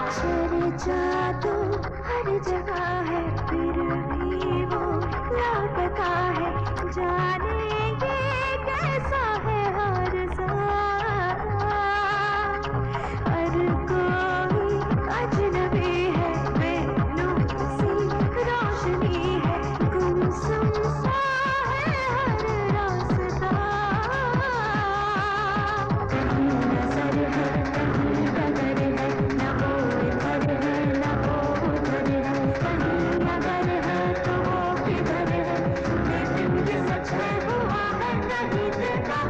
चर्चा तो हर जगह है, फिर भी वो लापता है। जाने ये कैसा है हादसा, हर कोई अजनबी है, बेनूसी रोशनी है, गुमसुम सा है हर रास्ता। कहीं नजर है, कहीं डगर है, न वो इधर है न वो उधर है, कहीं अगर है तो वो किधर है, लेकिन ये सच है हुआ है नहीं देखा।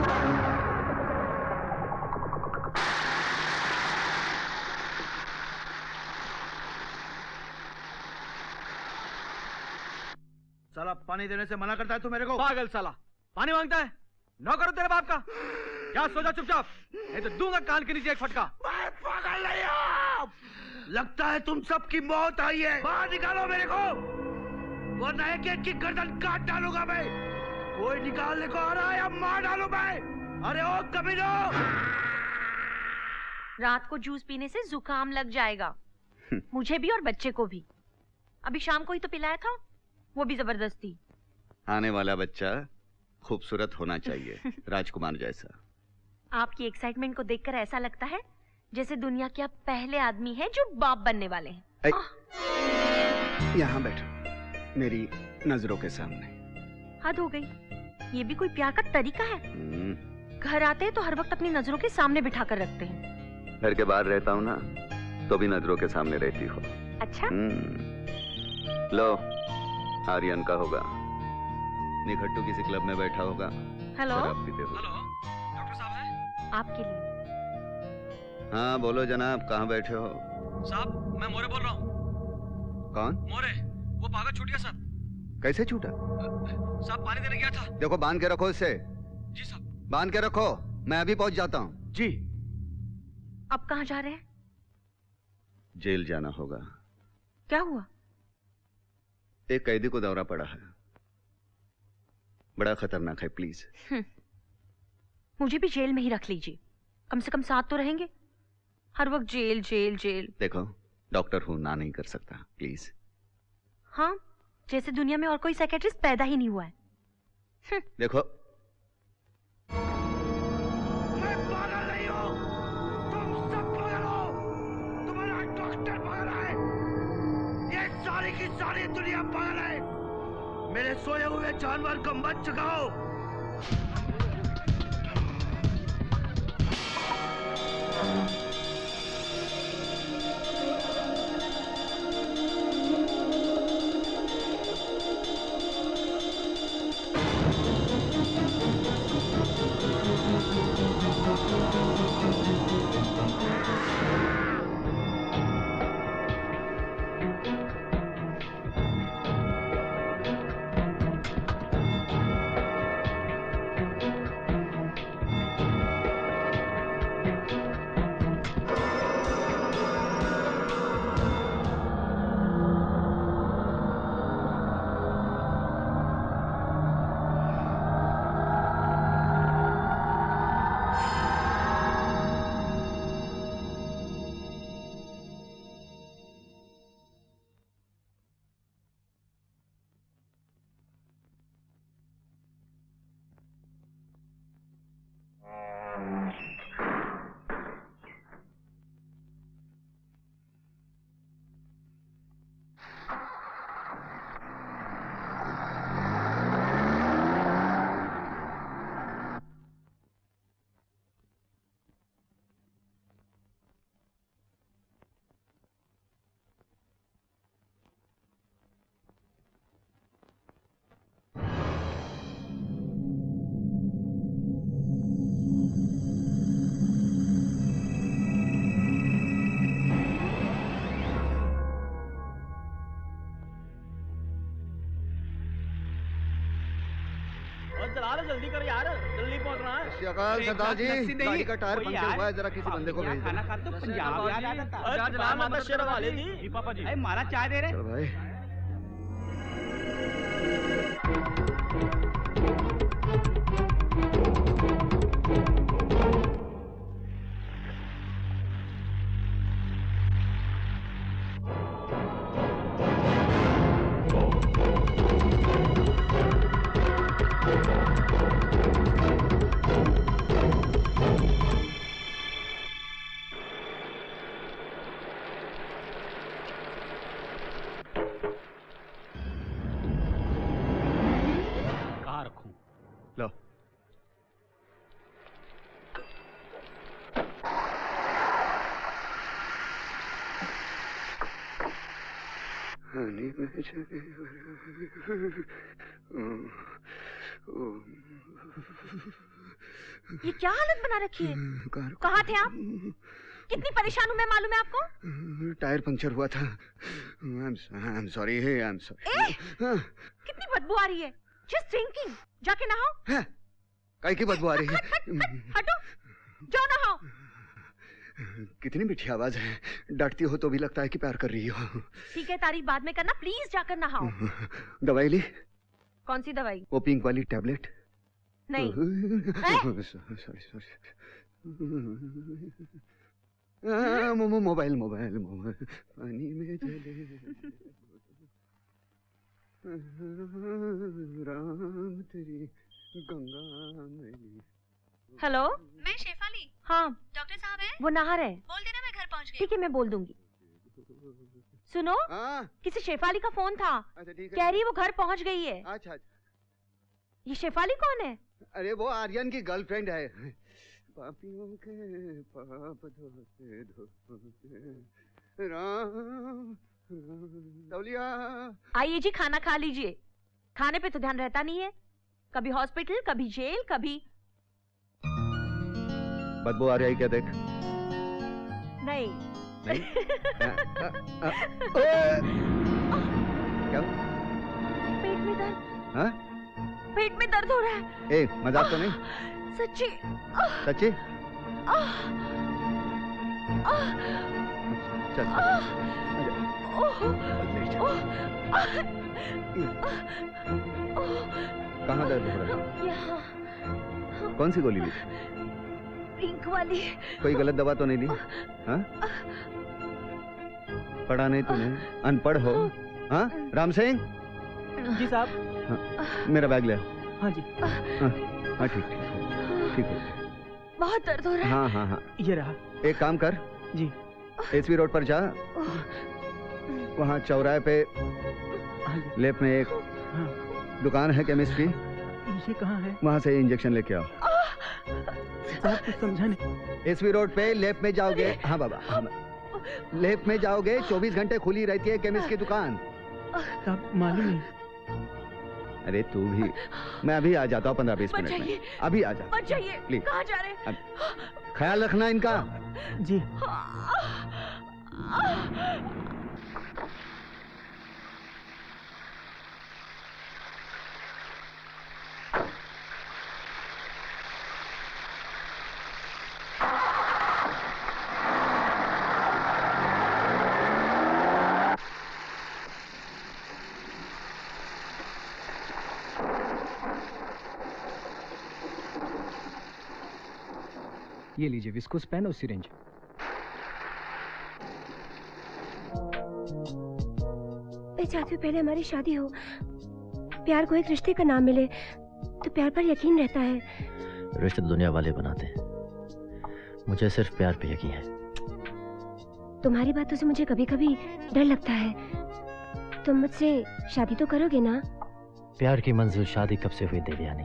साला पानी देने से मना करता है तू मेरे को? पागल साला, पानी मांगता है? नौकर तेरे बाप का? क्या सोचा चुपचाप, नहीं तो दूंगा कान के नीचे एक फटका। मैं पागल नहीं हूं। लगता है तुम सबकी मौत आई है। बाहर निकालो मेरे को, वरना एक की गर्दन काट डालूंगा मैं। कोई निकालने को आ रहा है या मार डालू मैं? अरे ओ कमीनो! रात को जूस पीने से जुकाम लग जाएगा, मुझे भी और बच्चे को भी। अभी शाम को ही तो पिलाया था, वो भी जबरदस्ती। आने वाला बच्चा खूबसूरत होना चाहिए, राजकुमार जैसा। आपकी एक्साइटमेंट को देखकर ऐसा लगता है जैसे दुनिया के आप पहले आदमी हैं जो बाप बनने वाले हैं। यहाँ बैठो, मेरी नजरों के सामने। हद हो गई, ये भी कोई प्यार का तरीका है? घर आते हैं तो हर वक्त अपनी नजरों के सामने बिठा कर रखते हैं। घर के बाहर रहता हूँ ना, तो भी नजरों के सामने रहती हो। अच्छा? लो, आर्यन का होगा, निखट्टू किसी क्लब में बैठा होगा। हेलो, शराब पीते हुए। हेलो, डॉक्टर साहब है? आपके लिए। हाँ बोलो जनाब, कहाँ बैठे हो? साहब मैं मोरे बोल रहा हूँ। कौन? मोरे, वो पागल छूट गया साहब। कैसे छूटा? साहब पानी देने गया था। देखो बांध के रखो इसे। जी साहब। बांध के रखो, मैं अभी पहुंच जाता हूँ। जी। अब कहाँ जा रहे हैं? जेल जाना होगा। क्या हुआ? एक कैदी को दौरा पड़ा है, बड़ा खतरनाक है। प्लीज मुझे भी जेल में ही रख लीजिए, कम से कम साथ तो रहेंगे। हर वक्त जेल जेल जेल। देखो डॉक्टर हूं, ना नहीं कर सकता, प्लीज। हाँ, जैसे दुनिया में और कोई साइकियाट्रिस्ट पैदा ही नहीं हुआ है। देखो मैं पागल नहीं हूं, तुम सब पागल हो। तुम्हारा डॉक्टर पागल है, ये सारी की सारी दुनिया पागल है। मेरे सोए हुए जानवर को मत जगाओ। जल्दी कर यार, जल्दी पहुंच रहा है। श्रीकाल सरदार जी, गाड़ी का टायर पंक्चर हुआ है, जरा किसी बंदे को भेज दो। खाना खा तो पंजाब याद आ जाता। जनाब माता शेर वाले जी पापा जी, मारा चाय दे रहे। चलो भाई। ये क्या हालत बना रखी है? कहाँ थे आप? कितनी परेशान हूँ मैं, मालूम है आपको? टायर पंक्चर हुआ था। I'm sorry, I'm sorry। कितनी बदबू आ रही है। Just thinking, जाके नहाओ। काय की बदबू आ रही है? हटो, जाओ नहाओ। कितनी मीठी आवाज है, डांटती हो तो भी लगता है कि प्यार कर रही हो। ठीक है, तारीफ बाद में करना, प्लीज जाकर नहाओ। दवाई ली? कौन सी दवाई? वो पिंक वाली टैबलेट? नहीं। सॉरी मोबाइल पानी में चले राम तेरी गंगा मैली। हेलो, मैं शेफाली। हाँ, डॉक्टर साहब हैं? वो नहा रहे हैं। बोल देना मैं घर पहुंच गई। ठीक है, मैं बोल दूंगी। सुनो, किसी शेफाली का फोन था। अच्छा ठीक है। कह रही है वो घर पहुंच गई है। अच्छा। ये शेफाली कौन है? अरे वो आर्यन की गर्लफ्रेंड है। पापियों के पाप धोते धोते राम तौलिया। आइए जी, खाना खा लीजिए। खाने पे तो ध्यान रहता नहीं है, कभी हॉस्पिटल, कभी जेल, कभी। बदबू आ रही है क्या? देख। नहीं। नहीं? क्या? पेट में दर्द। हाँ? पेट में दर्द हो रहा है। ए, मजाक तो नहीं? सच्ची। सच्ची? चल। कहाँ दर्द हो रहा है? यहाँ। कौन सी गोली ली? पिंक वाली। कोई गलत दवा तो नहीं ली? हाँ? पढ़ा नहीं तूने? अनपढ़ हो? हाँ? राम सिंह? जी साहब। हाँ, मेरा बैग ले। हाँ जी। हाँ ठीक है। बहुत दर्द हो रहा है। हाँ। ये रहा। एक काम कर जी। एसवी रोड पर जा, वहाँ चौराहे पे लेफ्ट में एक दुकान है केमिस्ट की। ये कहाँ है? वहाँ से इंजेक्शन लेके आओ। साहब कुछ समझा नहीं। एसवी रोड पे लेफ्ट में जाओगे। हाँ बाबा, हाँ लेफ्ट में जाओगे, 24 घंटे खुली रहती है केमिस्ट की दुकान। साहब मालूम नहीं। अरे तू भी। मैं अभी आ जाता हूँ 15-20 मिनट में। अभी आ जा। बच जाइए। प्लीज। कहाँ जा रहे हैं? ख्याल रखना इनका। जी। ये लीजिए विस्कोस पेन और सिरिंज। मैं चाहती हूँ पहले हमारी शादी हो, प्यार को एक रिश्ते का नाम मिले तो प्यार पर यकीन रहता है। रिश्ते दुनिया वाले बनाते हैं, मुझे सिर्फ प्यार पे यकीन है। तुम्हारी बातों से मुझे कभी कभी डर लगता है। तुम मुझसे शादी तो करोगे ना? प्यार की मंजिल शादी कब से हुई देवयानी?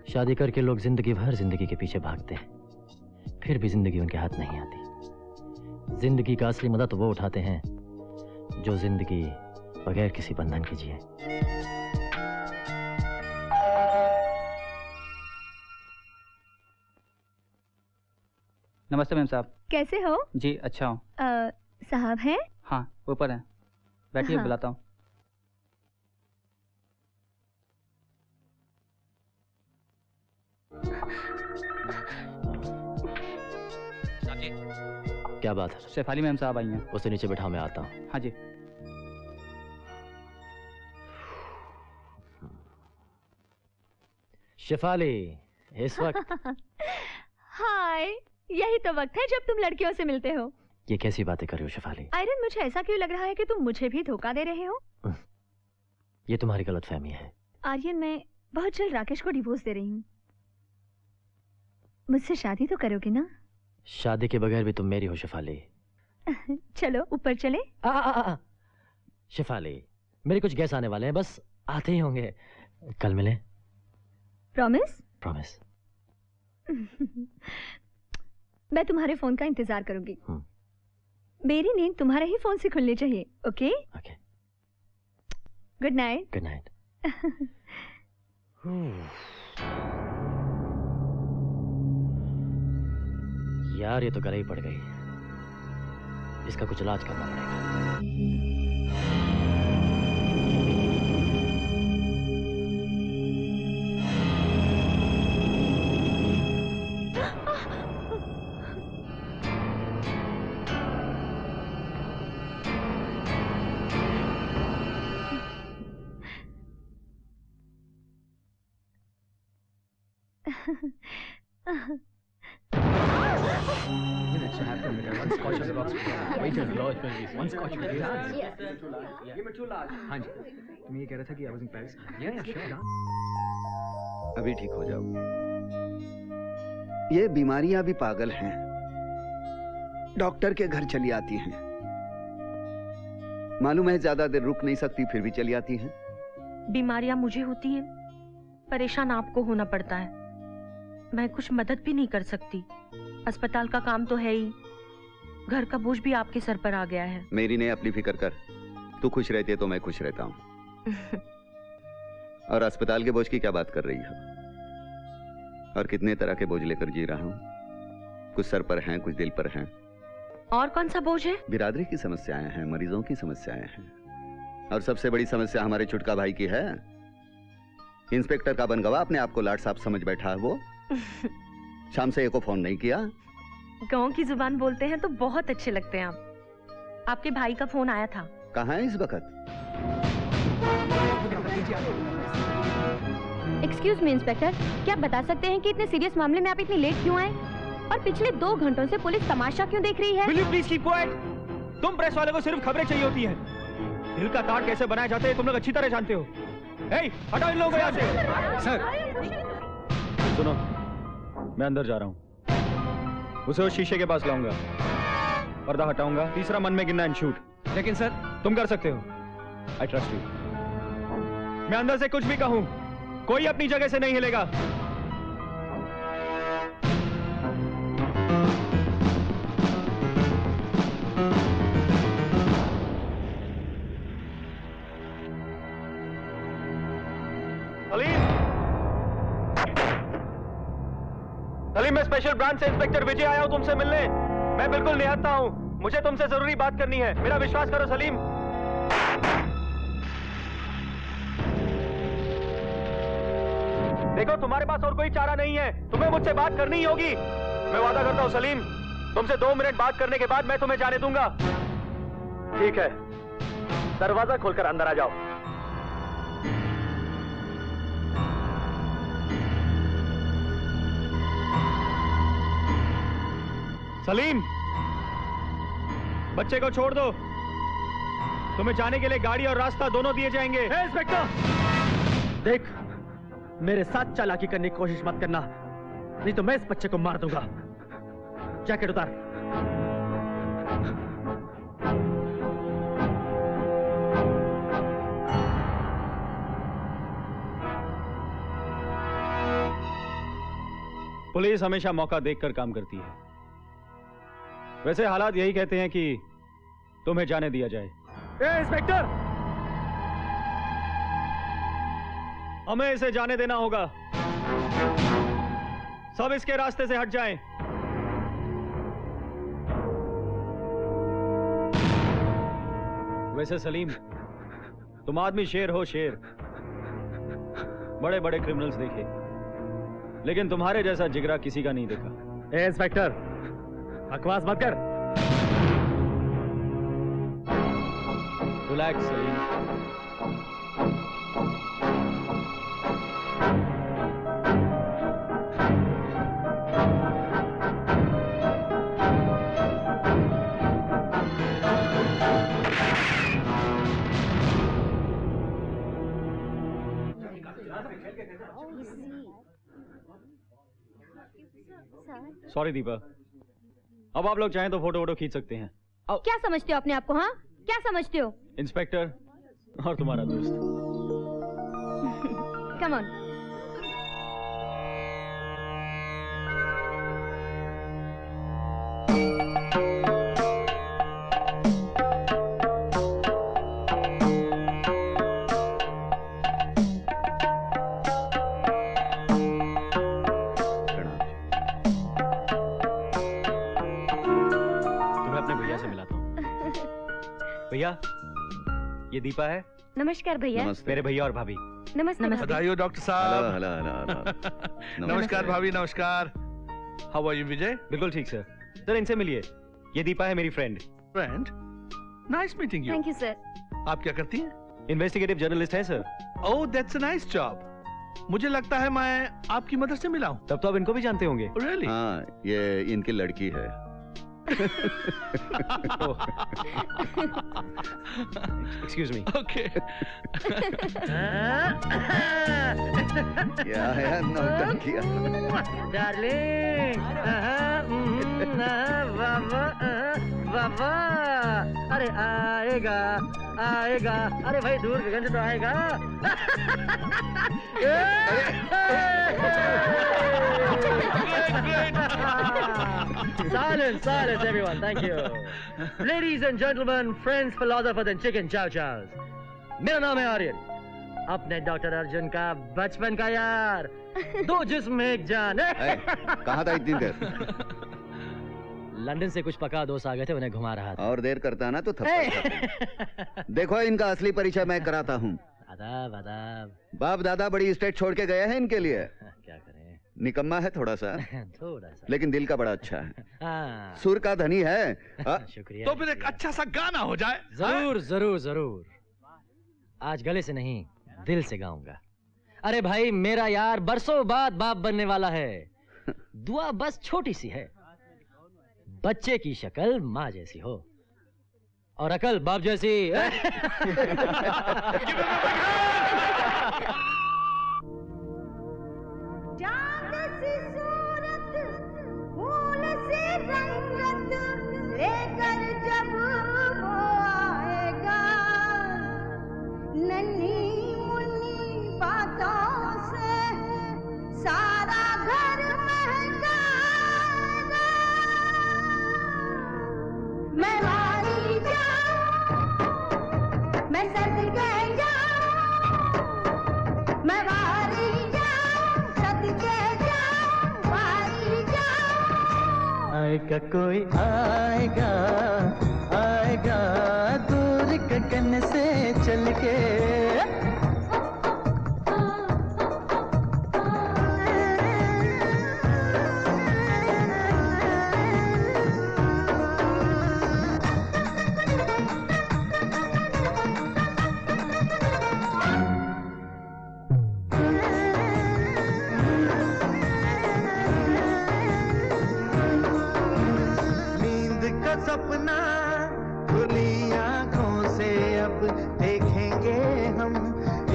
शादी करके लोग जिंदगी भर जिंदगी के पीछे भागते हैं, फिर भी जिंदगी उनके हाथ नहीं आती। जिंदगी का असली मजा तो वो उठाते हैं जो जिंदगी बगैर किसी बंधन के जिए। नमस्ते मैम साहब। कैसे हो? जी अच्छा हूँ। साहब हैं? हाँ ऊपर है, बैठिए। हाँ। बुलाता हूँ। क्या बात है? शेफाली मैम साहब आई हैं। उसे नीचे बैठाओ, मैं आता हूँ। हाँ जी। शेफाली, इस वक्त हाय, यही तो वक्त है जब तुम लड़कियों से मिलते हो। ये कैसी बातें कर रही हो शेफाली? आयरन, मुझे ऐसा क्यों लग रहा है कि तुम मुझे भी धोखा दे रहे हो? ये तुम्हारी गलतफहमी है। आर्यन, मैं बहुत जल्द राकेश को डिवोर्स दे रही हूँ। मुझसे शादी तो करोगे ना? शादी के बगैर भी तुम मेरी हो शेफाली। चलो ऊपर चले। शेफाली, मेरे कुछ गेस्ट आने वाले हैं, बस आते ही होंगे। कल मिले। प्रॉमिस? प्रॉमिस। मैं तुम्हारे फोन का इंतजार करूंगी। मेरी नींद तुम्हारे ही फोन से खुलनी चाहिए। Okay okay, good night. Good night. यार ये तो गले ही पड़ गई, इसका कुछ इलाज करना पड़ेगा। हाँ जी, मैं ये कह रहा था कि I was in Paris. Yeah, sure. अभी ठीक हो जाओ। ये बीमारियां भी पागल हैं, डॉक्टर के घर चली आती हैं। मालूम है ज्यादा देर रुक नहीं सकती, फिर भी चली आती हैं। बीमारियां मुझे होती हैं, परेशान आपको होना पड़ता है। मैं कुछ मदद भी नहीं कर सकती। अस्पताल का काम तो है ही, घर का बोझ भी आपके सर पर आ गया है। मेरी ने अपनी फिक्र कर, तू खुश रहती है तो मैं खुश रहता हूँ। और अस्पताल के बोझ की क्या बात कर रही है? और कितने तरह के बोझ लेकर जी रहा हूँ, कुछ सर पर हैं, कुछ दिल पर हैं। और कौन सा बोझ है? बिरादरी की समस्याएं हैं, मरीजों की समस्याएं हैं, और सबसे बड़ी समस्या हमारे छुटका भाई की है। इंस्पेक्टर का बनगवा अपने आप को लाट साहब समझ बैठा है वो। शाम से एको फोन नहीं किया। गांव की जुबान बोलते हैं तो बहुत अच्छे लगते हैं आप। आपके भाई का फोन आया था। कहाँ है इस वक्त? एक्सक्यूज मी इंस्पेक्टर, क्या आप बता सकते हैं कि इतने सीरियस मामले में आप इतनी लेट क्यों आए? और पिछले 2 घंटों से पुलिस तमाशा क्यों देख रही है? Will you please keep quiet? तुम प्रेस वाले को सिर्फ खबरें चाहिए होती हैं। दिल का कार्ड कैसे बनाए जाते हैं तुम लोग अच्छी तरह जानते हो। Hey, हटाओ इन लोगों को यहाँ से। सर सुनो, मैं अंदर जा रहा हूँ, उसे उस शीशे के पास लाऊंगा, पर्दा हटाऊंगा, तीसरा मन में गिनना एंड शूट। लेकिन सर तुम कर सकते हो, आई ट्रस्ट यू। मैं अंदर से कुछ भी कहूं, कोई अपनी जगह से नहीं हिलेगा। सलीम, मैं स्पेशल ब्रांच से इंस्पेक्टर विजय आया हूं तुमसे मिलने। मैं बिल्कुल निहत्था हूं, मुझे तुमसे जरूरी बात करनी है, मेरा विश्वास करो सलीम। देखो तुम्हारे पास और कोई चारा नहीं है, तुम्हें मुझसे बात करनी ही होगी। मैं वादा करता हूं सलीम, तुमसे 2 मिनट बात करने के बाद मैं तुम्हें जाने दूंगा। ठीक है, दरवाजा खोलकर अंदर आ जाओ। सलीम, बच्चे को छोड़ दो, तुम्हें जाने के लिए गाड़ी और रास्ता दोनों दिए जाएंगे। इंस्पेक्टर, देख, मेरे साथ चालाकी करने की कोशिश मत करना, नहीं तो मैं इस बच्चे को मार दूंगा। जैकेट उतार। पुलिस हमेशा मौका देखकर काम करती है। वैसे हालात यही कहते हैं कि तुम्हें जाने दिया जाए। इंस्पेक्टर, हमें इसे जाने देना होगा। सब इसके रास्ते से हट जाएं। वैसे सलीम, तुम आदमी शेर हो, शेर। बड़े बड़े क्रिमिनल्स देखे, लेकिन तुम्हारे जैसा जिगरा किसी का नहीं देखा। इंस्पेक्टर, बकवास मत कर। रिलैक्स सलीम। सॉरी दीपा, अब आप लोग चाहें तो फोटो वोटो खींच सकते हैं। क्या समझते हो अपने आप को? हाँ, क्या समझते हो? इंस्पेक्टर और तुम्हारा दोस्त। Come on. से मिलाता हूँ। भैया, ये दीपा है। नमस्कार भैया। नमस्ते। मेरे भैया और भाभी। नमस्ते। बधाई हो डॉक्टर हेलो साहब। हेलो हेलो नमस्कार भाभी, नमस्कार। हाउ आर यू विजय? बिल्कुल ठीक सर। सर इनसे मिलिए, ये दीपा है मेरी friend. Friend, nice meeting you. Thank you sir. आप क्या करती हैं? इन्वेस्टिगेटिव जर्नलिस्ट है sir. Oh that's a nice job. मुझे लगता है मैं आपकी मदर से मिला हूँ। तब तो आप इनको भी जानते होंगे। रियली? हाँ, ये इनकी लड़की है। Excuse me. ओके। क्या है यार, नौटंकिया। डार्लिंग, वाह, अरे आएगा आएगा, अरे भाई दूर गगन तो आएगा। Silence, everyone. Thank you. Ladies and gentlemen, friends, philosophers and chicken chow chows. मेरा नाम है आर्यन, अपने डॉक्टर अर्जुन का बचपन का यार, दो जिस्म एक जान। कहाँ था इतनी देर? लंदन से कुछ पका दोस्त आ गए थे, उन्हें घुमा रहा था। और देर करता ना तो थप्पड़। देखो इनका असली परिचय मैं कराता हूँ। आदाब आदाब। बाप दादा बड़ी स्टेट छोड़ के गए हैं इनके लिए। क्या करें, निकम्मा है थोड़ा सा, थोड़ा सा, लेकिन दिल का बड़ा अच्छा है। हाँ, सुर का धनी है। शुक्रिया। तो फिर एक अच्छा सा गाना हो जाए। जरूर जरूर जरूर। आज गले से नहीं, दिल से गाऊंगा। अरे भाई, मेरा यार बरसों बाद बाप बनने वाला है। दुआ बस छोटी सी है, बच्चे की शक्ल माँ जैसी हो और अकल बाप जैसी। चांद सी सूरत, फूल सी रंगत लेकर जब वो आएगा, नन्ही मुन्नी बातों से सारा घर महकाएगा। मैं मारी जाऊं, मैं सदके जाऊं, मैं मारी जाऊं, सदके जाऊं, मारी जाऊं। आएगा कोई आएगा, आएगा दूर गगन से चल के। नींद का सपना खुली आंखों से अब देखेंगे हम,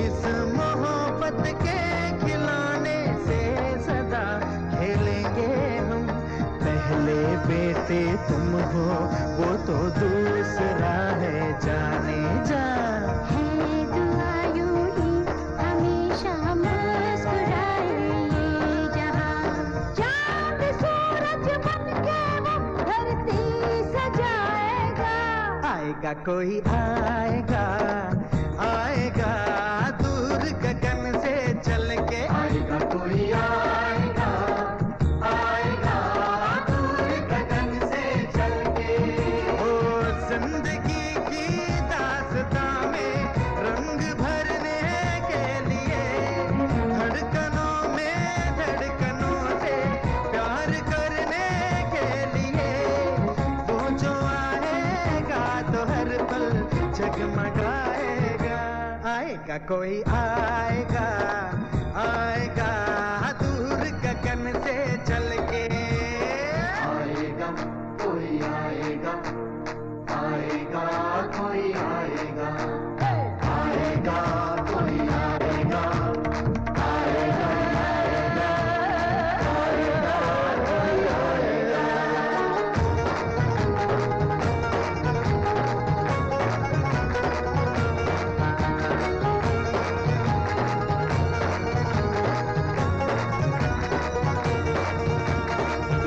इस मोहब्बत के खिलौने से सदा खेलेंगे हम। पहले बेटे तुम हो, वो तो दूसरा है जाने जा। है दुआ यूं ही हमेशा मुस्कुराए ये जहां, चांद सूरज बनके वो धरती सजाएगा। आएगा कोई आएगा, आएगा दूर गगन से चल के। आएगा कोई आएगा, आएगा दूर गगन से चल के। ओ जिंदगी की दास्तां में रंग भरने के लिए, धड़कनों में धड़कनों से प्यार करने के लिए, वो जो आएगा तो हर पल जगमगाएगा। आएगा कोई आएगा, आएगा दूर गगन से चल के। आएगा कोई आएगा, आएगा कोई आएगा, आएगा कोई आएगा, आएगा आएगा, आएगा कोई आएगा।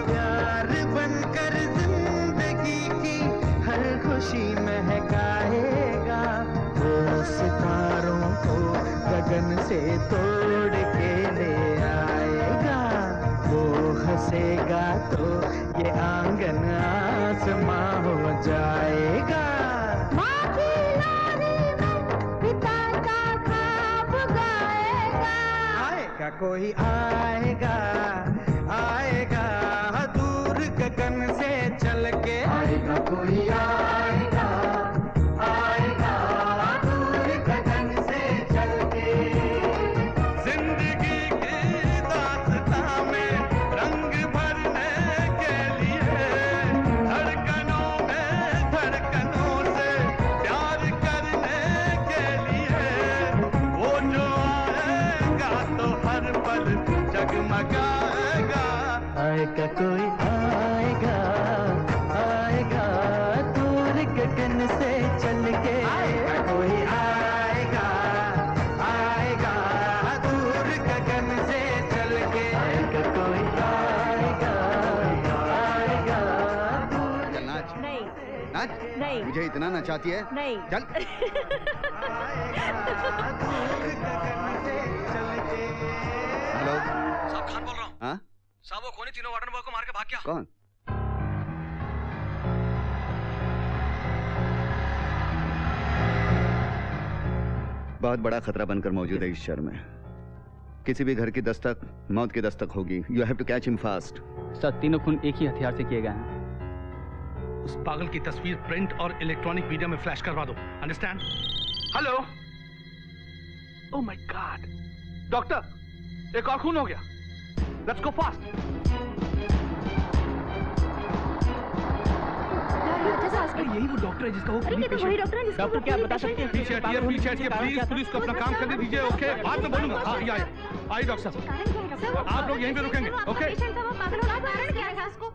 प्यार बनकर जिंदगी की हर खुशी महकाएगा, वो सितारों को गगन से तोड़ के ले आएगा। वो हंसेगा तो ये आंगन आसमां हो जाएगा। कोई आएगा आएगा दूर गगन से चल के, आएगा कोई आएगा आएगा दूर गगन से चल के। जिंदगी की दास्तां में रंग भरने के लिए, धड़कनों में धड़कनों से प्यार करने के लिए, वो जो आएगा तो हर पल जगमगाएगा। आएगा कोई आएगा आएगा दूर गगन से चल के, आएगा कोई आएगा आएगा दूर गगन से चल के, आएगा कोई आएगा आएगा दूर। चल नाच नहीं नाच। नहीं मुझे इतना नचाती है। नहीं चल। हेलो साहब खान बोल रहा हूँ। हाँ साहब वो कौन तीनों वार्डन बॉय को मार के भाग गया। कौन? बहुत बड़ा खतरा बनकर मौजूद है इस शहर में। किसी भी घर की दस्तक मौत की दस्तक होगी। You have to catch him fast. Sir तीनों खून एक ही हथियार से किए गए हैं। उस पागल की तस्वीर प्रिंट और इलेक्ट्रॉनिक मीडिया में फ्लैश करवा दो। Understand? Hello. Oh my God doctor, एक और खून हो गया। Let's go fast. यही वो डॉक्टर है जिसका वो वही डॉक्टर है जिसका डॉक्टर क्या बता सकते हैं? पीछे हटिए प्लीज। पुलिस को अपना काम करने दीजिए। ओके बाद में बोलूंगा। हाँ आइए डॉक्टर साहब, आप लोग यहीं पे रुकेंगे। ओके कारण क्या था उसको?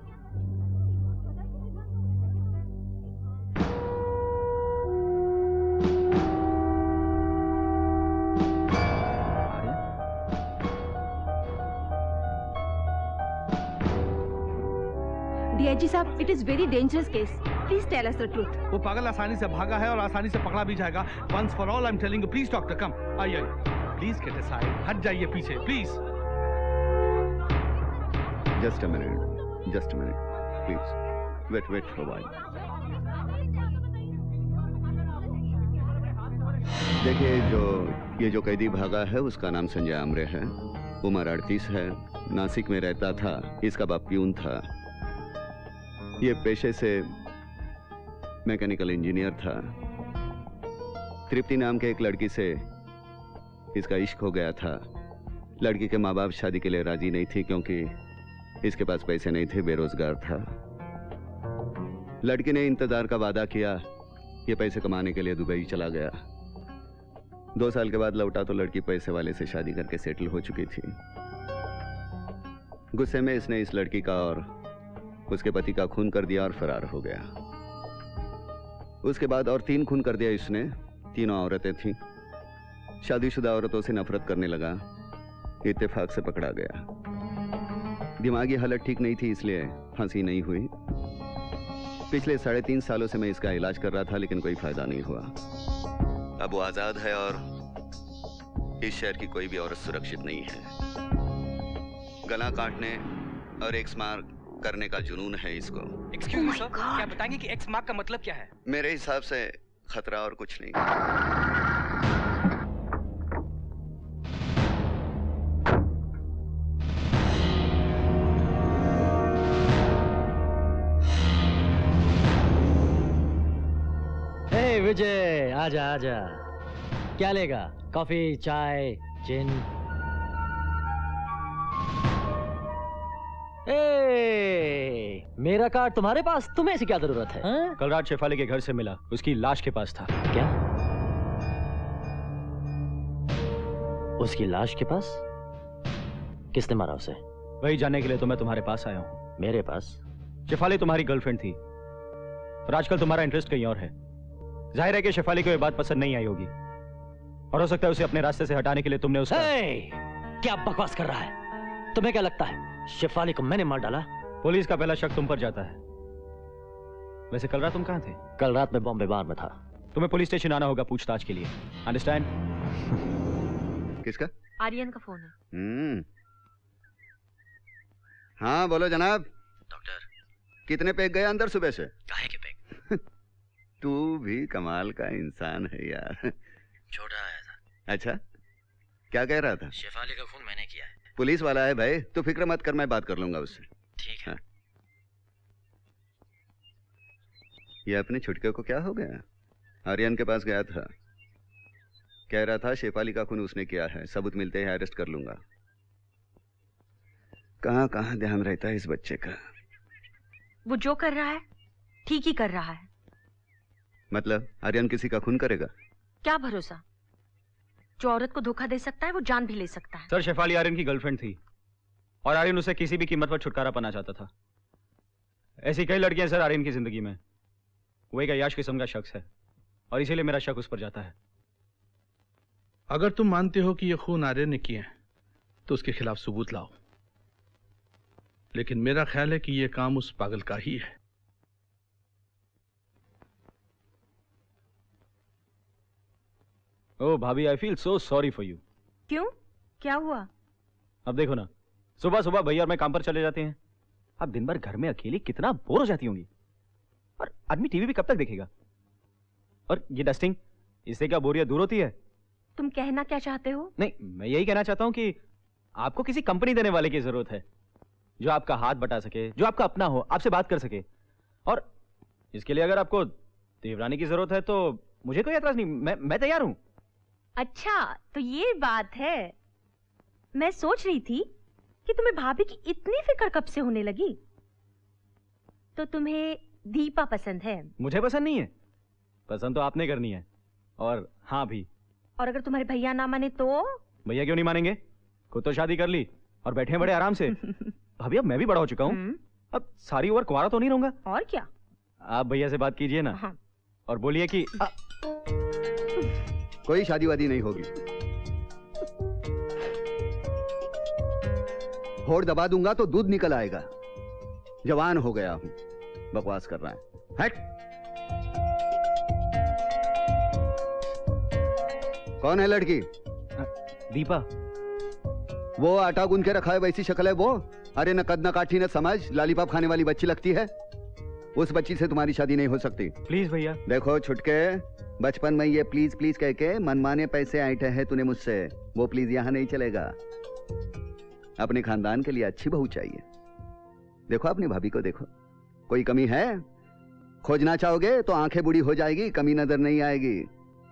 डीआईजी साहब, it is very dangerous case, please tell us the truth. वो पागल आसानी से भागा है और आसानी से पकड़ा भी जाएगा। Once for all I am telling you. Please doctor come. आइए प्लीज गेट असाइड। हट जाइए पीछे please. Just a minute please wait for while. देखिए ये जो कैदी भागा है उसका नाम संजय आमरे है। उम्र 38 है। नासिक में रहता था। इसका बाप प्यून था। ये पेशे से मैकेनिकल इंजीनियर था। तृप्ति नाम के एक लड़की से इसका इश्क हो गया था। लड़की के माँ बाप शादी के लिए राजी नहीं थे क्योंकि इसके पास पैसे नहीं थे, बेरोजगार था। लड़की ने इंतजार का वादा किया। ये पैसे कमाने के लिए दुबई चला गया। 2 साल के बाद लौटा तो लड़की पैसे वाले से शादी करके सेटल हो चुकी थी। गुस्से में इसने इस लड़की का और उसके पति का खून कर दिया और फरार हो गया। उसके बाद और 3 खून कर दिया इसने। तीनों औरतें थीं। शादीशुदा औरतों से नफरत करने लगा। इत्तेफाक से पकड़ा गया। दिमागी हालत ठीक नहीं थी इसलिए फांसी नहीं हुई। पिछले 3.5 सालों से मैं इसका इलाज कर रहा था लेकिन कोई फायदा नहीं हुआ। अब वो आजाद है और इस शहर की कोई भी औरत सुरक्षित नहीं है। गला काटने और एक्स मार्क करने का जुनून है इसको। एक्सक्यूज मी सर, क्या बताएंगे कि एक्स मार्क का मतलब क्या है? मेरे हिसाब से खतरा और कुछ नहीं। हे विजय, आजा आजा। क्या लेगा? कॉफी, चाय, जिन? मेरा कार्ड तुम्हारे पास, तुम्हें से क्या जरूरत है? कल रात शेफाली के घर से मिला, उसकी लाश के पास था। क्या? उसकी लाश के पास? किसने मारा उसे? वही जानने के लिए तो मैं तुम्हारे पास आया हूँ। मेरे पास? शेफाली तुम्हारी गर्लफ्रेंड थी और आजकल तुम्हारा इंटरेस्ट कहीं और है। जाहिर है कि शेफाली को ये बात पसंद नहीं आई होगी और हो सकता है उसे अपने रास्ते से हटाने के लिए तुमने उसका... क्या बकवास कर रहा है? तुम्हें क्या लगता है शेफाली को मैंने मार डाला? पुलिस का पहला शक तुम पर जाता है। वैसे कल रात तुम कहाँ थे? कल रात में बॉम्बे बार में था। तुम्हें पुलिस स्टेशन आना होगा पूछताछ के लिए। अंडरस्टैंड? किसका? आर्यन का फोन है। हाँ बोलो जनाब। डॉक्टर, कितने पैक गए अंदर सुबह से? काहे के पैक? तू भी कमाल का इंसान है यार। छोटा आया था। अच्छा, क्या कह रहा था? शेफाली का खून मैंने किया है। पुलिस वाला है भाई, तो फिक्र मत कर, मैं बात कर लूंगा उससे। ठीक है। हाँ। ये अपने छुटके को क्या हो गया? आर्यन के पास गया था, कह रहा था शेफाली का खून उसने किया है, सबूत मिलते ही अरेस्ट कर लूंगा। कहां कहां ध्यान रहता है इस बच्चे का। वो जो कर रहा है ठीक ही कर रहा है। मतलब आर्यन किसी का खून करेगा? क्या भरोसा, जो औरत को धोखा दे सकता है वो जान भी ले सकता है। सर, शेफाली आर्यन की गर्लफ्रेंड थी और आर्यन उसे किसी भी कीमत पर छुटकारा पाना चाहता था। ऐसी कई लड़कियां सर आर्यन की जिंदगी में। वो एक अय्याश किस्म का शख्स है और इसीलिए मेरा शक उस पर जाता है। अगर तुम मानते हो कि ये खून आर्यन ने किए हैं तो उसके खिलाफ सबूत लाओ, लेकिन मेरा ख्याल है कि यह काम उस पागल का ही है। ओह भाभी, I feel so sorry for you. क्यों, क्या हुआ? अब देखो ना, सुबह सुबह भैया और मैं काम पर चले जाते हैं, अब दिन भर घर में अकेली कितना बोर हो जाती होंगी, और आदमी टीवी भी कब तक देखेगा? और ये डस्टिंग, इससे क्या बोरियत दूर होती है? तुम कहना क्या चाहते हो? नहीं, मैं यही कहना चाहता हूं कि आपको किसी कंपनी देने वाले की जरूरत है, जो आपका हाथ बटा सके, जो आपका अपना हो, आपसे बात कर सके। और इसके लिए अगर आपको देवरानी की जरूरत है तो मुझे कोई एतराज नहीं, मैं तैयार हूं। अच्छा, तो ये बात है। मैं सोच रही थी कि तुम्हें भाभी की इतनी फिक्र कब से होने लगी। तो तुम्हें दीपा पसंद है? मुझे पसंद नहीं है, पसंद तो आपने करनी है। और हाँ भी। और अगर तुम्हारे भैया ना माने तो? भैया क्यों नहीं मानेंगे? खुद तो शादी कर ली और बैठे हैं बड़े आराम से। भाभी अब मैं भी बड़ा हो चुका हूँ, अब सारी उम्र कुंवारा तो नहीं रहूंगा। और क्या। आप भैया से बात कीजिए ना। हाँ। और बोलिए कि कोई शादी वादी नहीं होगी। होड़ दबा दूंगा तो दूध निकल आएगा। जवान हो गया हूं, बकवास कर रहा है। हट। कौन है लड़की? दीपा। वो आटा गूंद के रखा है वैसी शक्ल है वो? अरे न कद न काठी न समझ, लॉलीपॉप खाने वाली बच्ची लगती है। उस बच्ची से तुम्हारी शादी नहीं हो सकती। प्लीज भैया। देखो छुटके, बचपन में ये प्लीज प्लीज कह के मनमाने पैसे ऐंठे हैं तूने मुझसे, वो प्लीज यहाँ नहीं चलेगा। अपने खानदान के लिए अच्छी बहू चाहिए। देखो अपनी भाभी को देखो, कोई कमी है? खोजना चाहोगे तो आंखें बूढ़ी हो जाएगी, कमी नजर नहीं आएगी।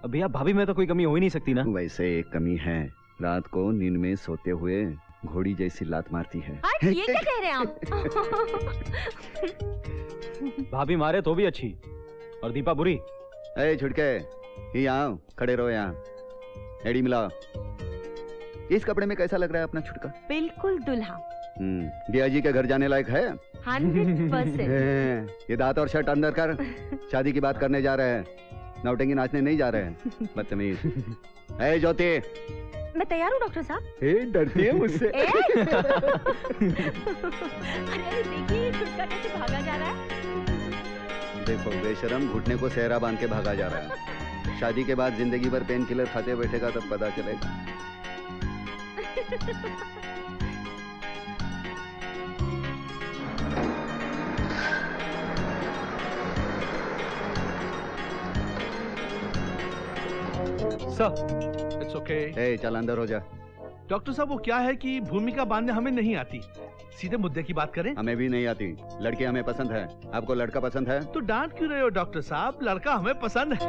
भैया भाभी में तो कोई कमी हो ही नहीं सकती ना। वैसे एक कमी है, रात को नींद में सोते हुए घोड़ी जैसी लात मारती है। ये क्या कह रहे हैं आप? भाभी मारे तो भी अच्छी और दीपा बुरी। ए छुटके, यहाँ खड़े रहो, यहाँ एड़ी मिलाओ। इस कपड़े में कैसा लग रहा है अपना छुटका? बिल्कुल दुल्हा। दिया जी के घर जाने लायक है? 100%। ये दांत और शर्ट अंदर कर, शादी की बात करने जा रहे हैं, नौटंकी नाचने नहीं जा रहे हैं। बदतमीज। ए ज्योति। मैं तैयार हूँ डॉक्टर साहब। डरती है मुझसे? अरे देखिए छुटका कैसे भागा जा रहा है। देखो बेशरम, घुटने को सेहरा बांध के भागा जा रहा है। शादी के बाद जिंदगी भर पेन किलर खाते बैठेगा तब पता चलेगा। Sir, it's okay. ए चल अंदर हो जा। डॉक्टर साहब, वो क्या है कि भूमिका बांधने हमें नहीं आती, सीधे मुद्दे की बात करें। हमें भी नहीं आती, लड़की हमें पसंद है। आपको लड़का पसंद है? तो डांट क्यों रहे हो डॉक्टर साहब, लड़का हमें पसंद है।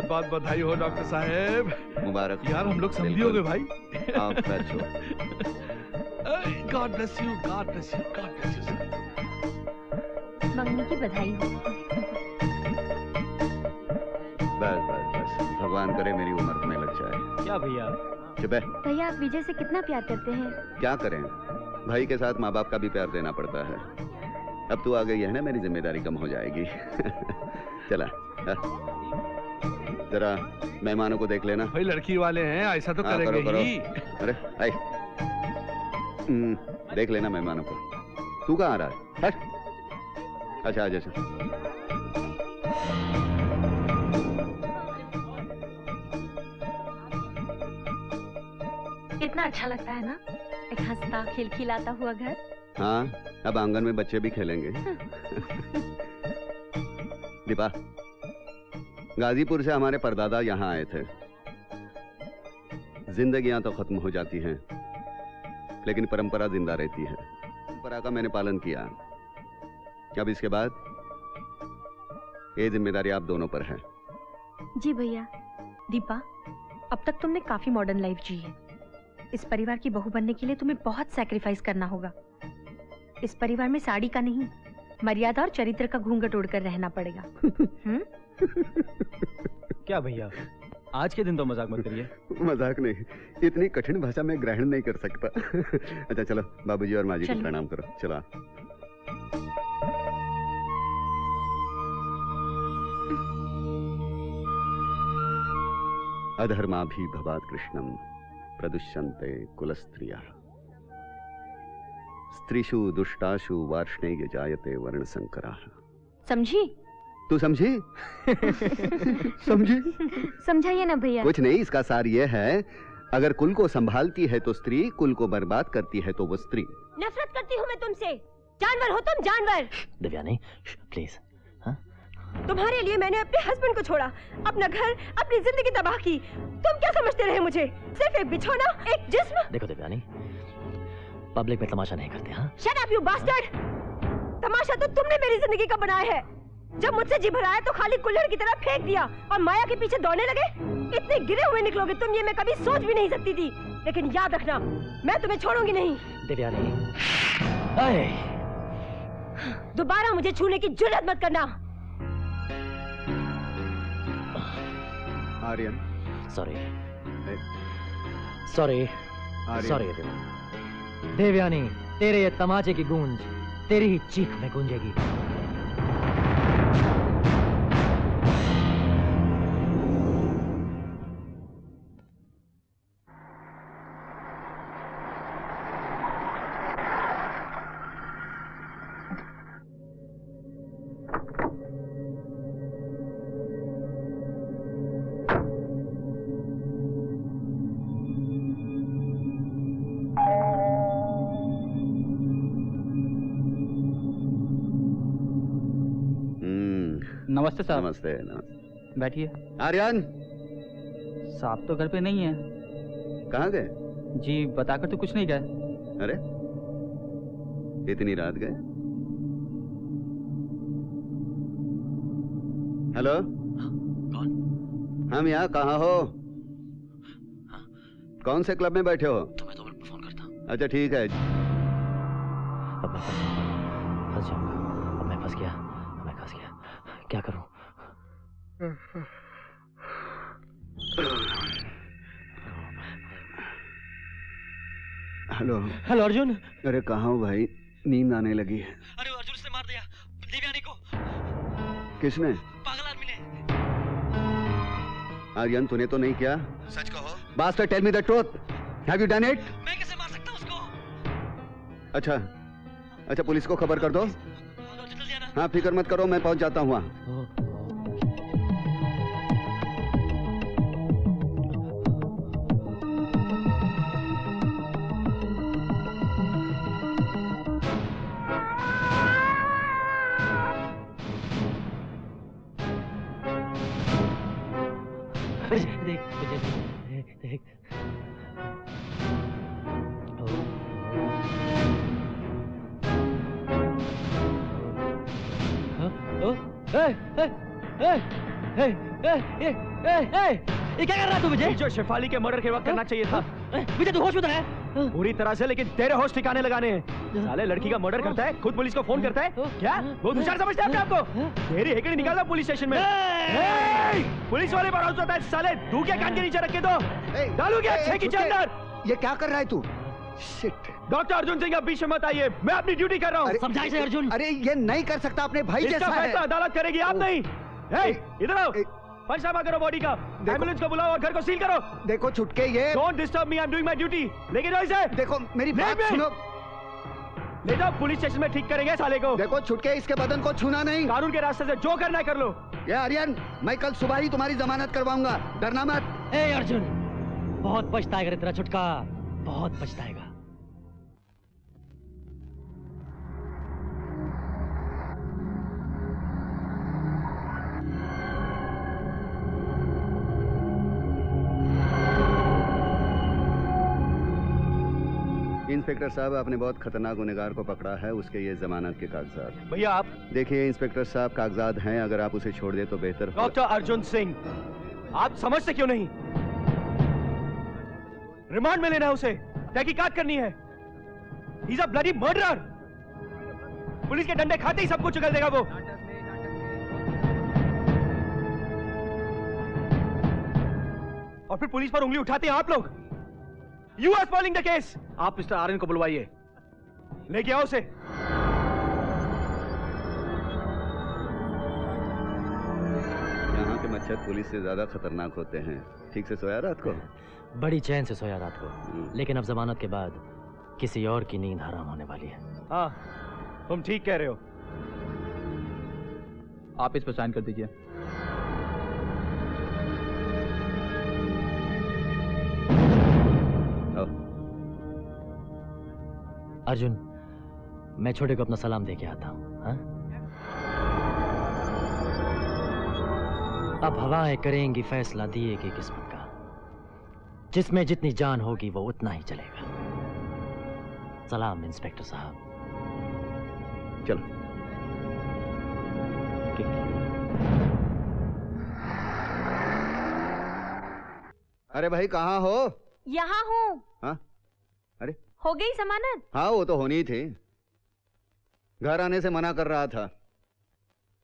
बहुत बधाई हो डॉक्टर साहब। मुबारक। यार हम लोग समझी हो गए भाई। आप बैठो। God bless you, God bless you, God bless you sir. मंगनी की बधाई हो। बस बस बस, भगवान करे मेरी उम्र में लग जाए। क्या भैया? चुप है। भैया आप विजय से कितना प्यार करते हैं? क्या करें, भाई के साथ माँ बाप का भी प्यार देना पड़ता है। अब तू आ गई है ना, मेरी जिम्मेदारी कम हो जाएगी। चला जरा मेहमानों को देख लेना। भाई लड़की वाले हैं, ऐसा तो करेंगे करो, ही। अरे आई देख लेना मेहमानों को। तू कहाँ आ रहा है? हट। अच्छा आजा चल। कितना अच्छा लगता है ना, एक हंसता खिलखिलाता हुआ घर। हाँ, अब आंगन में बच्चे भी खेलेंगे। दीपा, गाजीपुर से हमारे परदादा यहाँ आए थे। जिंदगियां तो खत्म हो जाती हैं, लेकिन परंपरा जिंदा रहती है। परंपरा का मैंने पालन किया। अब इसके बाद ये जिम्मेदारी आप दोनों पर है। जी भैया। दीपा, अब तक तुमने काफी मॉडर्न लाइफ जी है। इस परिवार की बहू बनने के लिए तुम्हें बहुत सैक्रिफाइस करना होगा। इस परिवार में साड़ी का नहीं, मर्यादा और चरित्र का घूंघट ओढ़कर रहना पड़ेगा। क्या भैया, आज के दिन तो मजाक मत करिए। मजाक नहीं, इतनी कठिन भाषा में ग्रहण नहीं कर सकता। अच्छा चलो, बाबूजी और माँ जी को प्रणाम करो। चलो। अधर्माभि भवात् कृष्णम प्रदुष्यन्ते कुलस्त्रियः स्त्रीषु दुष्टाशु वार्ष्णेय जायते वर्ण संकराः। समझी? तू समझी? समझी? समझाइए ना भैया। कुछ नहीं, इसका सार ये है, अगर कुल को संभालती है तो स्त्री, कुल को बर्बाद करती है तो वो स्त्री। नफरत करती हूँ मैं तुमसे। जानवर हो तुम, जानवर। दिव्यानी प्लीज। तुम्हारे लिए मैंने अपने हस्बैंड को छोड़ा, अपना घर, अपनी जिंदगी तबाह की। तुम क्या समझते रहे मुझे? सिर्फ एक बिछौना, एक जिस्म। देखो दिव्यानी, पब्लिक में तमाशा नहीं करते। हाँ, शट अप यू बास्टर्ड। तमाशा तो तुमने मेरी जिंदगी का बनाया है। जब मुझसे जी भराया तो खाली कुल्हड़ की तरह फेंक दिया और माया के पीछे दौड़ने लगे। इतने गिरे हुए निकलोगे तुम, ये मैं कभी सोच भी नहीं सकती थी। लेकिन याद रखना, मैं तुम्हें छोड़ूंगी नहीं। दिव्यानी, दोबारा मुझे छूने की जुर्रत मत करना। Aryan, sorry sorry sorry Devyani, तेरे ये तमाचे की गूंज तेरी ही चीख में गूंजेगी। नमस्ते साहब। नमस्ते नमस्ते। बैठिए। आर्यन साहब तो घर पे नहीं है। कहाँ गए? जी बताकर तो कुछ नहीं गए। अरे इतनी रात गए? हेलो, कौन? हम यहाँ कहाँ हो? कौन से क्लब में बैठे हो? तुम्हें 2 मिनट में फोन करता हूँ। अच्छा ठीक है। अब मैं फंस जाऊंगा। अब मैं फंस गया, मैं फंस गया। क्या करूं? Hello hello Arjun. अरे कहाँ हो भाई? नींद आने लगी है। अरे अर्जुन से मार दिया देवयानी को। किसने? पागल आदमी ने। आर्यन तूने तो नहीं किया? सच कहो। Bastard, tell me the truth. Have you done it? मैं कैसे मार सकता हूँ उसको? अच्छा अच्छा, पुलिस को खबर कर दो। हाँ फिक्र मत करो, मैं पहुंच जाता हूँ वहाँ। ये क्या कर रहा है तू मुझे? जो शेफाली के मर्डर के वक्त करना चाहिए था। मुझे तू होश में है? पूरी तरह से, लेकिन तेरे होश ठिकाने लगाने हैं। साले लड़की का मर्डर करता है, खुद पुलिस को फोन करता है। क्या बहुत होशियार समझते हैं अपने आप को? तेरी हेकड़ी निकालना पुलिस स्टेशन में। पुलिस वाले पर होता है साले। तू क्या कान के नीचे रख के दो डालू क्या 6 के अंदर? ये क्या कर रहा है तू? डॉक्टर अर्जुन सिंह, आप बीच में मत आइए, मैं अपनी ड्यूटी कर रहा हूँ। समझाइए से अर्जुन। अरे ये नहीं कर सकता, अपने भाई जैसा है। फैसला अदालत करेगी, आप नहीं। इधर आओ, पंचनामा करो बॉडी का, एम्बुलेंस को बुलाओ और घर को सील करो। देखो छुटके, ये don't disturb me, I am doing my duty. लेकिन इसे देखो मेरी बात सुनो। ले जाओ पुलिस स्टेशन में ठीक करेंगे साले को। देखो छुटके इसके बदन को छूना नहीं। कानून के रास्ते से जो करना है कर लो। ये आर्यन, मैं कल सुबह ही तुम्हारी जमानत करवाऊंगा, डरना मत। ए अर्जुन, बहुत पछताएगा रे तेरा छुटका, बहुत पछताएगा। इंस्पेक्टर साहब, आपने बहुत खतरनाक गुनहगार को पकड़ा है, उसके ये जमानत के कागजात। भैया आप देखिए इंस्पेक्टर साहब, कागजात हैं, अगर आप उसे छोड़ दे तो बेहतर। डॉक्टर अर्जुन सिंह, आप समझते क्यों नहीं? रिमांड में लेना है उसे, तहकीकात करनी है। He is a bloody murderer. Police के डंडे खाते ही सब कुछ उगल देगा वो। और फिर पुलिस पर उंगली उठाते हैं आप लोग। You are spoiling the case. आप मिस्टर आर्यन को बुलवाइए। लेके आओ उसे। यहाँ के मच्छर पुलिस से ज्यादा खतरनाक होते हैं। ठीक से सोया रात को? बड़ी चैन से सोया रात को, लेकिन अब जमानत के बाद किसी और की नींद हराम होने वाली है। हाँ, तुम ठीक कह रहे हो। आप इस पर साइन कर दीजिए। अर्जुन, मैं छोटे को अपना सलाम दे के आता हूं। हाँ? अब हवाएं करेंगी फैसला दिए की किस्मत का, जिसमें जितनी जान होगी वो उतना ही चलेगा। सलाम इंस्पेक्टर साहब। चलो। अरे भाई कहाँ हो? यहाँ हूँ। हाँ? अरे हो गई जमानत? हाँ, वो तो होनी थी। घर आने से मना कर रहा था,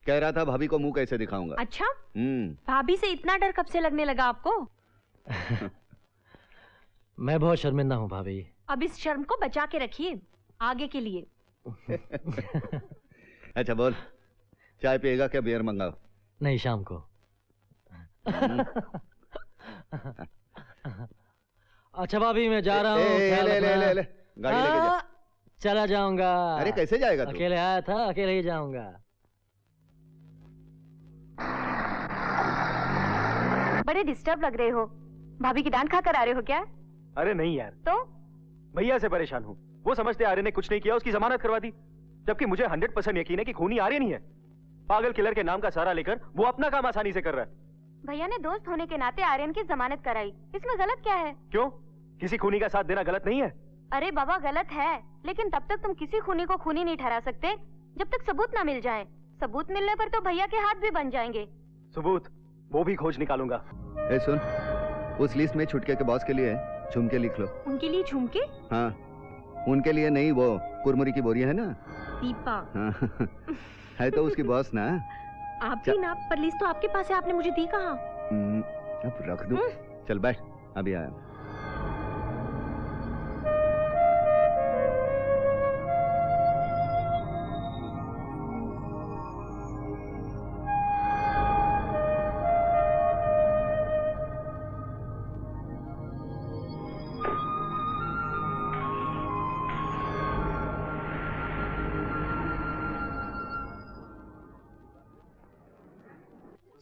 कह रहा था भाभी को मुंह कैसे दिखाऊंगा। अच्छा, भाभी से इतना डर कब से लगने लगा आपको? मैं बहुत शर्मिंदा हूँ भाभी। अब इस शर्म को बचा के रखिए आगे के लिए। अच्छा बोल, चाय पिएगा क्या बियर मंगाओ? नहीं, शाम को। अच्छा भाभी, मैं जा रहा हूँ। ले गाड़ी लेके जा। चला जाऊंगा। अरे कैसे जाएगा तू? अकेले आया था, अकेले ही जाऊंगा। बड़े डिस्टर्ब लग रहे हो। भाभी की डांट खाकर आ रहे हो क्या? अरे नहीं यार। तो भैया से परेशान हूँ। वो समझते आर्यन ने कुछ नहीं किया, उसकी जमानत करवा दी, जबकि मुझे 100% यकीन है कि खूनी आर्यन ही है। पागल किलर के नाम का सहारा लेकर वो अपना काम आसानी से कर रहा है। भैया ने दोस्त होने के नाते आर्यन की जमानत कराई, इसमें गलत क्या है? क्यों? किसी खूनी का साथ देना गलत नहीं है? अरे बाबा, गलत है, लेकिन तब तक तुम किसी खूनी को खूनी नहीं ठहरा सकते जब तक सबूत ना मिल जाए। सबूत मिलने पर तो भैया के हाथ भी बन जाएंगे। सबूत वो भी खोज निकालूंगा। ए सुन, उस लिस्ट में छुटके के बॉस के लिए झुमके लिख लो। उनके लिए झुमके? हाँ, उनके लिए नहीं, वो कुरमुरी की बोरी है ना, दीपा। हाँ। है तो उसकी बॉस ना। आप भी ना, पर लिस्ट तो आपके पास है, आपने मुझे दी कहाँ? अब रख दूं। चल बैठ, अभी आया।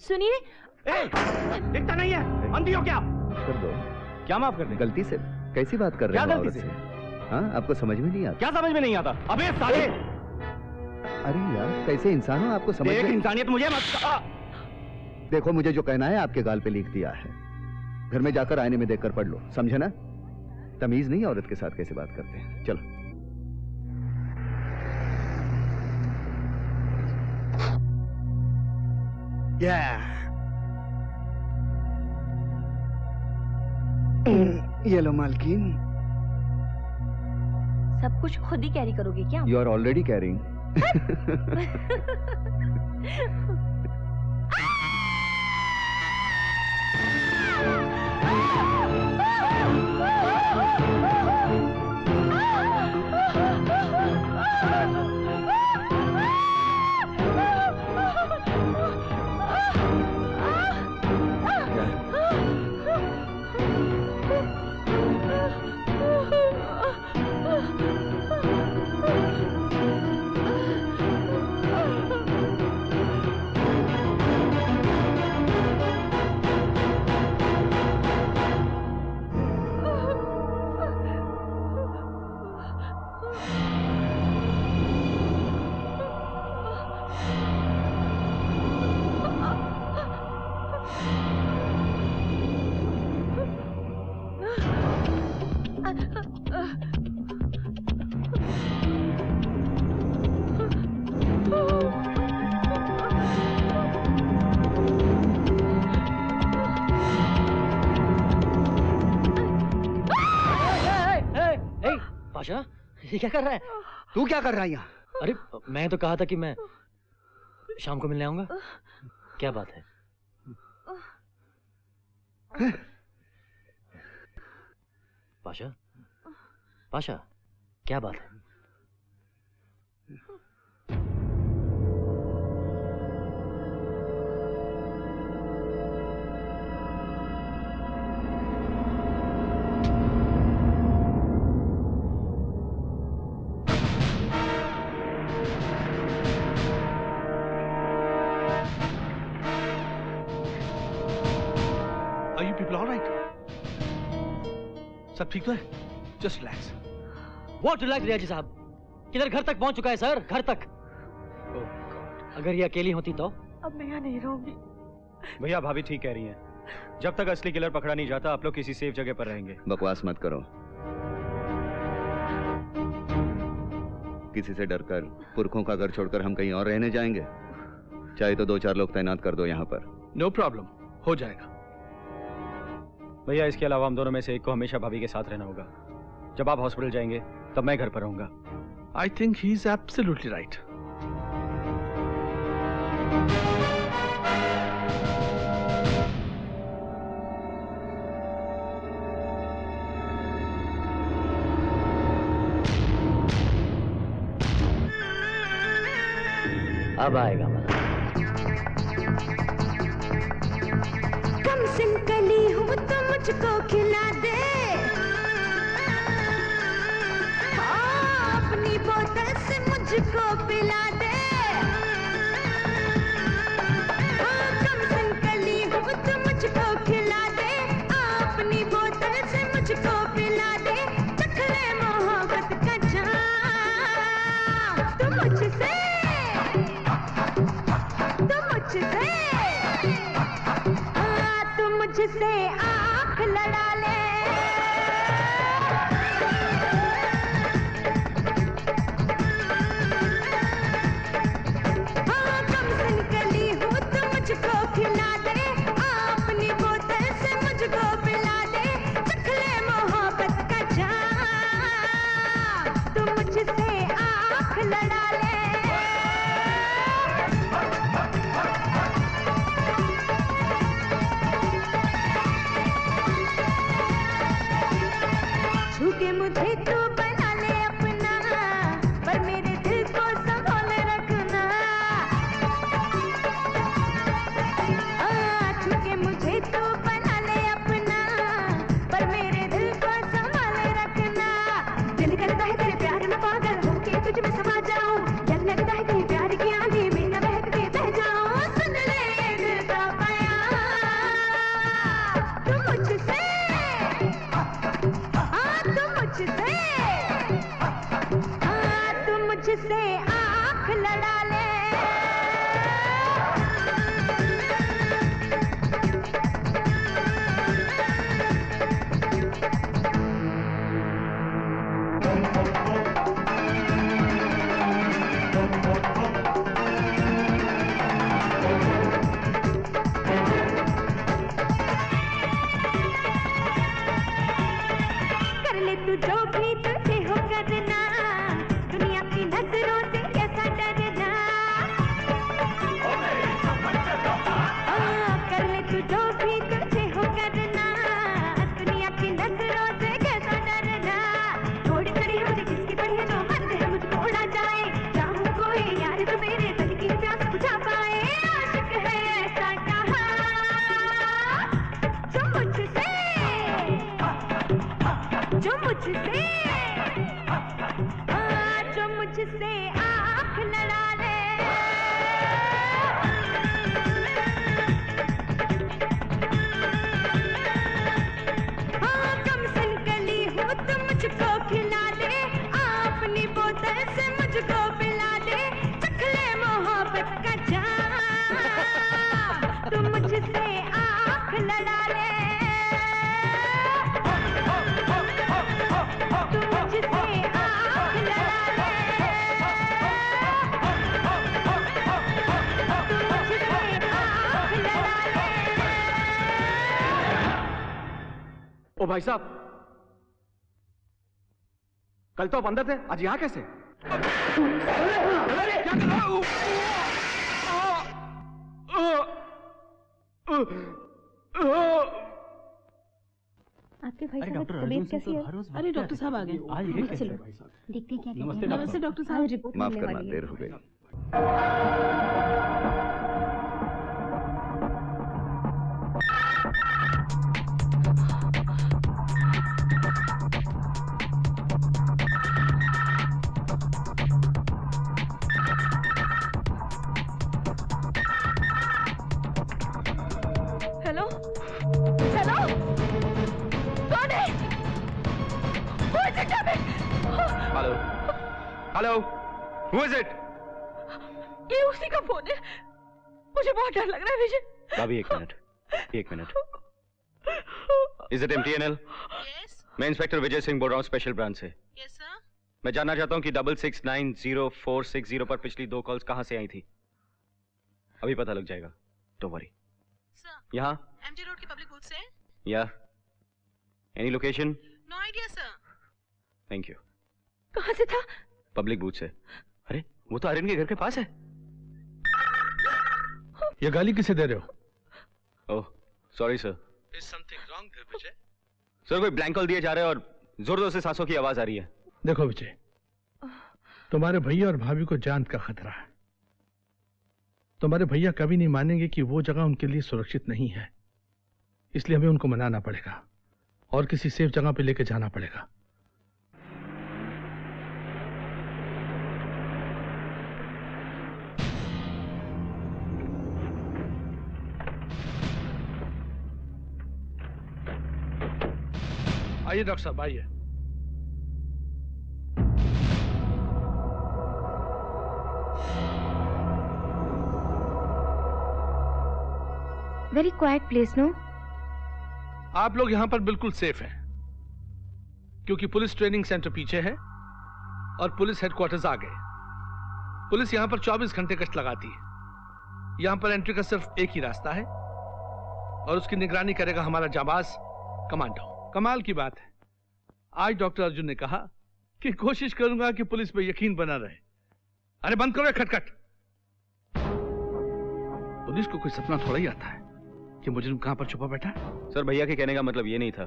सुनिए, दिखता नहीं है, अंधी हो क्या? कर दो। क्या माफ कर दे? गलती से? कैसी बात कर रहे हो? क्या गलती से? हाँ, आपको समझ में नहीं आता? क्या समझ में नहीं आता? अबे साले! अरे यार, कैसे इंसान हो, आपको समझ में? इंसानियत मुझे मत। देखो, मुझे जो कहना है आपके गाल पे लिख दिया है, घर में जाकर आईने में देखकर पढ़ लो, समझे ना? तमीज नहीं औरत के साथ कैसे बात करते हैं। चलो। ये लो मालकिन। सब कुछ खुद ही कैरी करोगे क्या? You are already carrying. Pasha, ये क्या कर रहा है? तू क्या कर रहा है यहाँ? अरे मैं तो कहा था कि मैं शाम को मिलने आऊंगा। क्या बात है? पाशा, पाशा, क्या बात है? Are you people all right? सब ठीक तो है? Just relax. What relax रियाजी साहब? किधर घर तक पहुंच चुका है सर, घर तक। अगर ये अकेली होती तो? अब मैं यहाँ नहीं रहूंगी। भैया भाभी ठीक कह रही हैं। जब तक असली किलर पकड़ा नहीं जाता आप लोग किसी सेफ जगह पर रहेंगे। बकवास मत करो। किसी से डरकर पुरखों का घर छोड़कर हम कहीं और रहने जाएंगे? चाहे तो 2-4 लोग तैनात कर दो यहाँ पर। No problem. हो जाएगा। भैया इसके अलावा हम दोनों में से एक को हमेशा भाभी के साथ रहना होगा। जब आप हॉस्पिटल जाएंगे तब मैं घर पर रहूंगा। I think he's absolutely right. अब आएगा मजा। कम सिंकली हूँ तो मुझको खिला दे, अपनी बोतल से मुझको पिला दे। कम सिंकली हूँ तो मुझको खिला दे, अपनी बोतल से मुझको पिला दे। चख ले मोहब्बत का जाम तू मुझसे, मुझसे आँख लड़ा ले। हाँ कम सिंकली हूँ तो मुझको खिला दे, अपनी बोतल से मुझको पिला दे। चख ले मोहब्बत का जाम तू मुझसे आँख लड़ा ले। झूठे मुझे तो बना ले अपना, पर मेरे दिल को संभाल रखना। झूठे मुझे तो बना ले अपना, पर मेरे दिल को संभाल रखना। दिल करता है तेरे प्यार में पागल होके तुझ में समा जाऊं, डर लगता है कहीं प्यार की आंधी में न बहक के बह जाऊं। सुन ले दिल का बयान तू मुझसे, मुझसे आँख लड़ा ले। कर ले तू जो भी तुझे हो करना, दुनिया की नजरों से कैसा डरना। कर ले तू जो भी तुझे हो करना, दुनिया की नजरों से कैसा डरना। थोड़ी खड़ी हो जा किसकी पड़ी है जो मर्द है मुझको उड़ा जाए। चाहूं कोई यार तो मेरे दिल की प्यास बुझा पाए। आशिक है ऐसा कहा जो मुझसे, जो मुझसे आँख लड़ा ले। हाँ कम सिंकली हूँ तो मुझको खिला दे, अपनी बोतल से मुझको पिला दे। चख ले मोहब्बत का जाम तू मुझसे आँख लड़ा ले। तू मुझसे आँख लड़ा ले। ओ भाई साहब, कल तो आप अंदर थे, आज यहाँ कैसे? आपके भाई साहब की तबीयत कैसी है? अरे डॉक्टर साहब आ गए। चलो देखते हैं क्या नमस्ते डॉक्टर साहब। रिपोर्ट माफ मिलने करना, वाली है। देर हो गई। हेलो हेलो कौन है? वो जगह में hello hello, who is it? ये उसी का फोन है। मुझे बहुत डर लग रहा है विजय। भाभी एक मिनट। Is it MTNL? मैं इंस्पेक्टर विजय सिंह बोल रहा हूँ, स्पेशल ब्रांच से। Yes sir. मैं जानना चाहता हूँ कि 66904660 पर पिछली 2 कॉल्स कहाँ से आई थी। अभी पता लग जाएगा, डोंट वरी। सर यहाँ MG रोड की पब्लिक बूथ से। या any location? No idea sir. Thank you. कहाँ से था? पब्लिक बूथ से। अरे वो तो आर्यन के घर के पास है। ये गाली किसे दे रहे हो? Oh sorry sir. Is something wrong there, Vijay? Sir कोई ब्लैंक कॉल दिए जा रहे हैं और जोर जोर से सांसों की आवाज आ रही है। देखो विजय, तुम्हारे भैया और भाभी को जान का खतरा है। तुम्हारे भैया कभी नहीं मानेंगे कि वो जगह उनके लिए सुरक्षित नहीं है, इसलिए हमें उनको मनाना पड़ेगा और किसी सेफ जगह पे लेके जाना पड़ेगा। आइए डॉक्टर साहब, आइए। Very quiet place no. आप लोग यहां पर बिल्कुल सेफ हैं, क्योंकि पुलिस ट्रेनिंग सेंटर पीछे है और पुलिस हेडक्वार्टर्स आगे। पुलिस यहां पर 24 घंटे गश्त लगाती है। यहां पर एंट्री का सिर्फ एक ही रास्ता है और उसकी निगरानी करेगा हमारा जाबाज कमांडो। कमाल की बात है, आज डॉक्टर अर्जुन ने कहा कि कोशिश करूंगा कि पुलिस पे यकीन बना रहे। अरे बंद करो ये खटखट। पुलिस को कोई सपना थोड़ा ही आता है कि मुजरिम कहां पर छुपा बैठा है। सर भैया के कहने का मतलब ये नहीं था,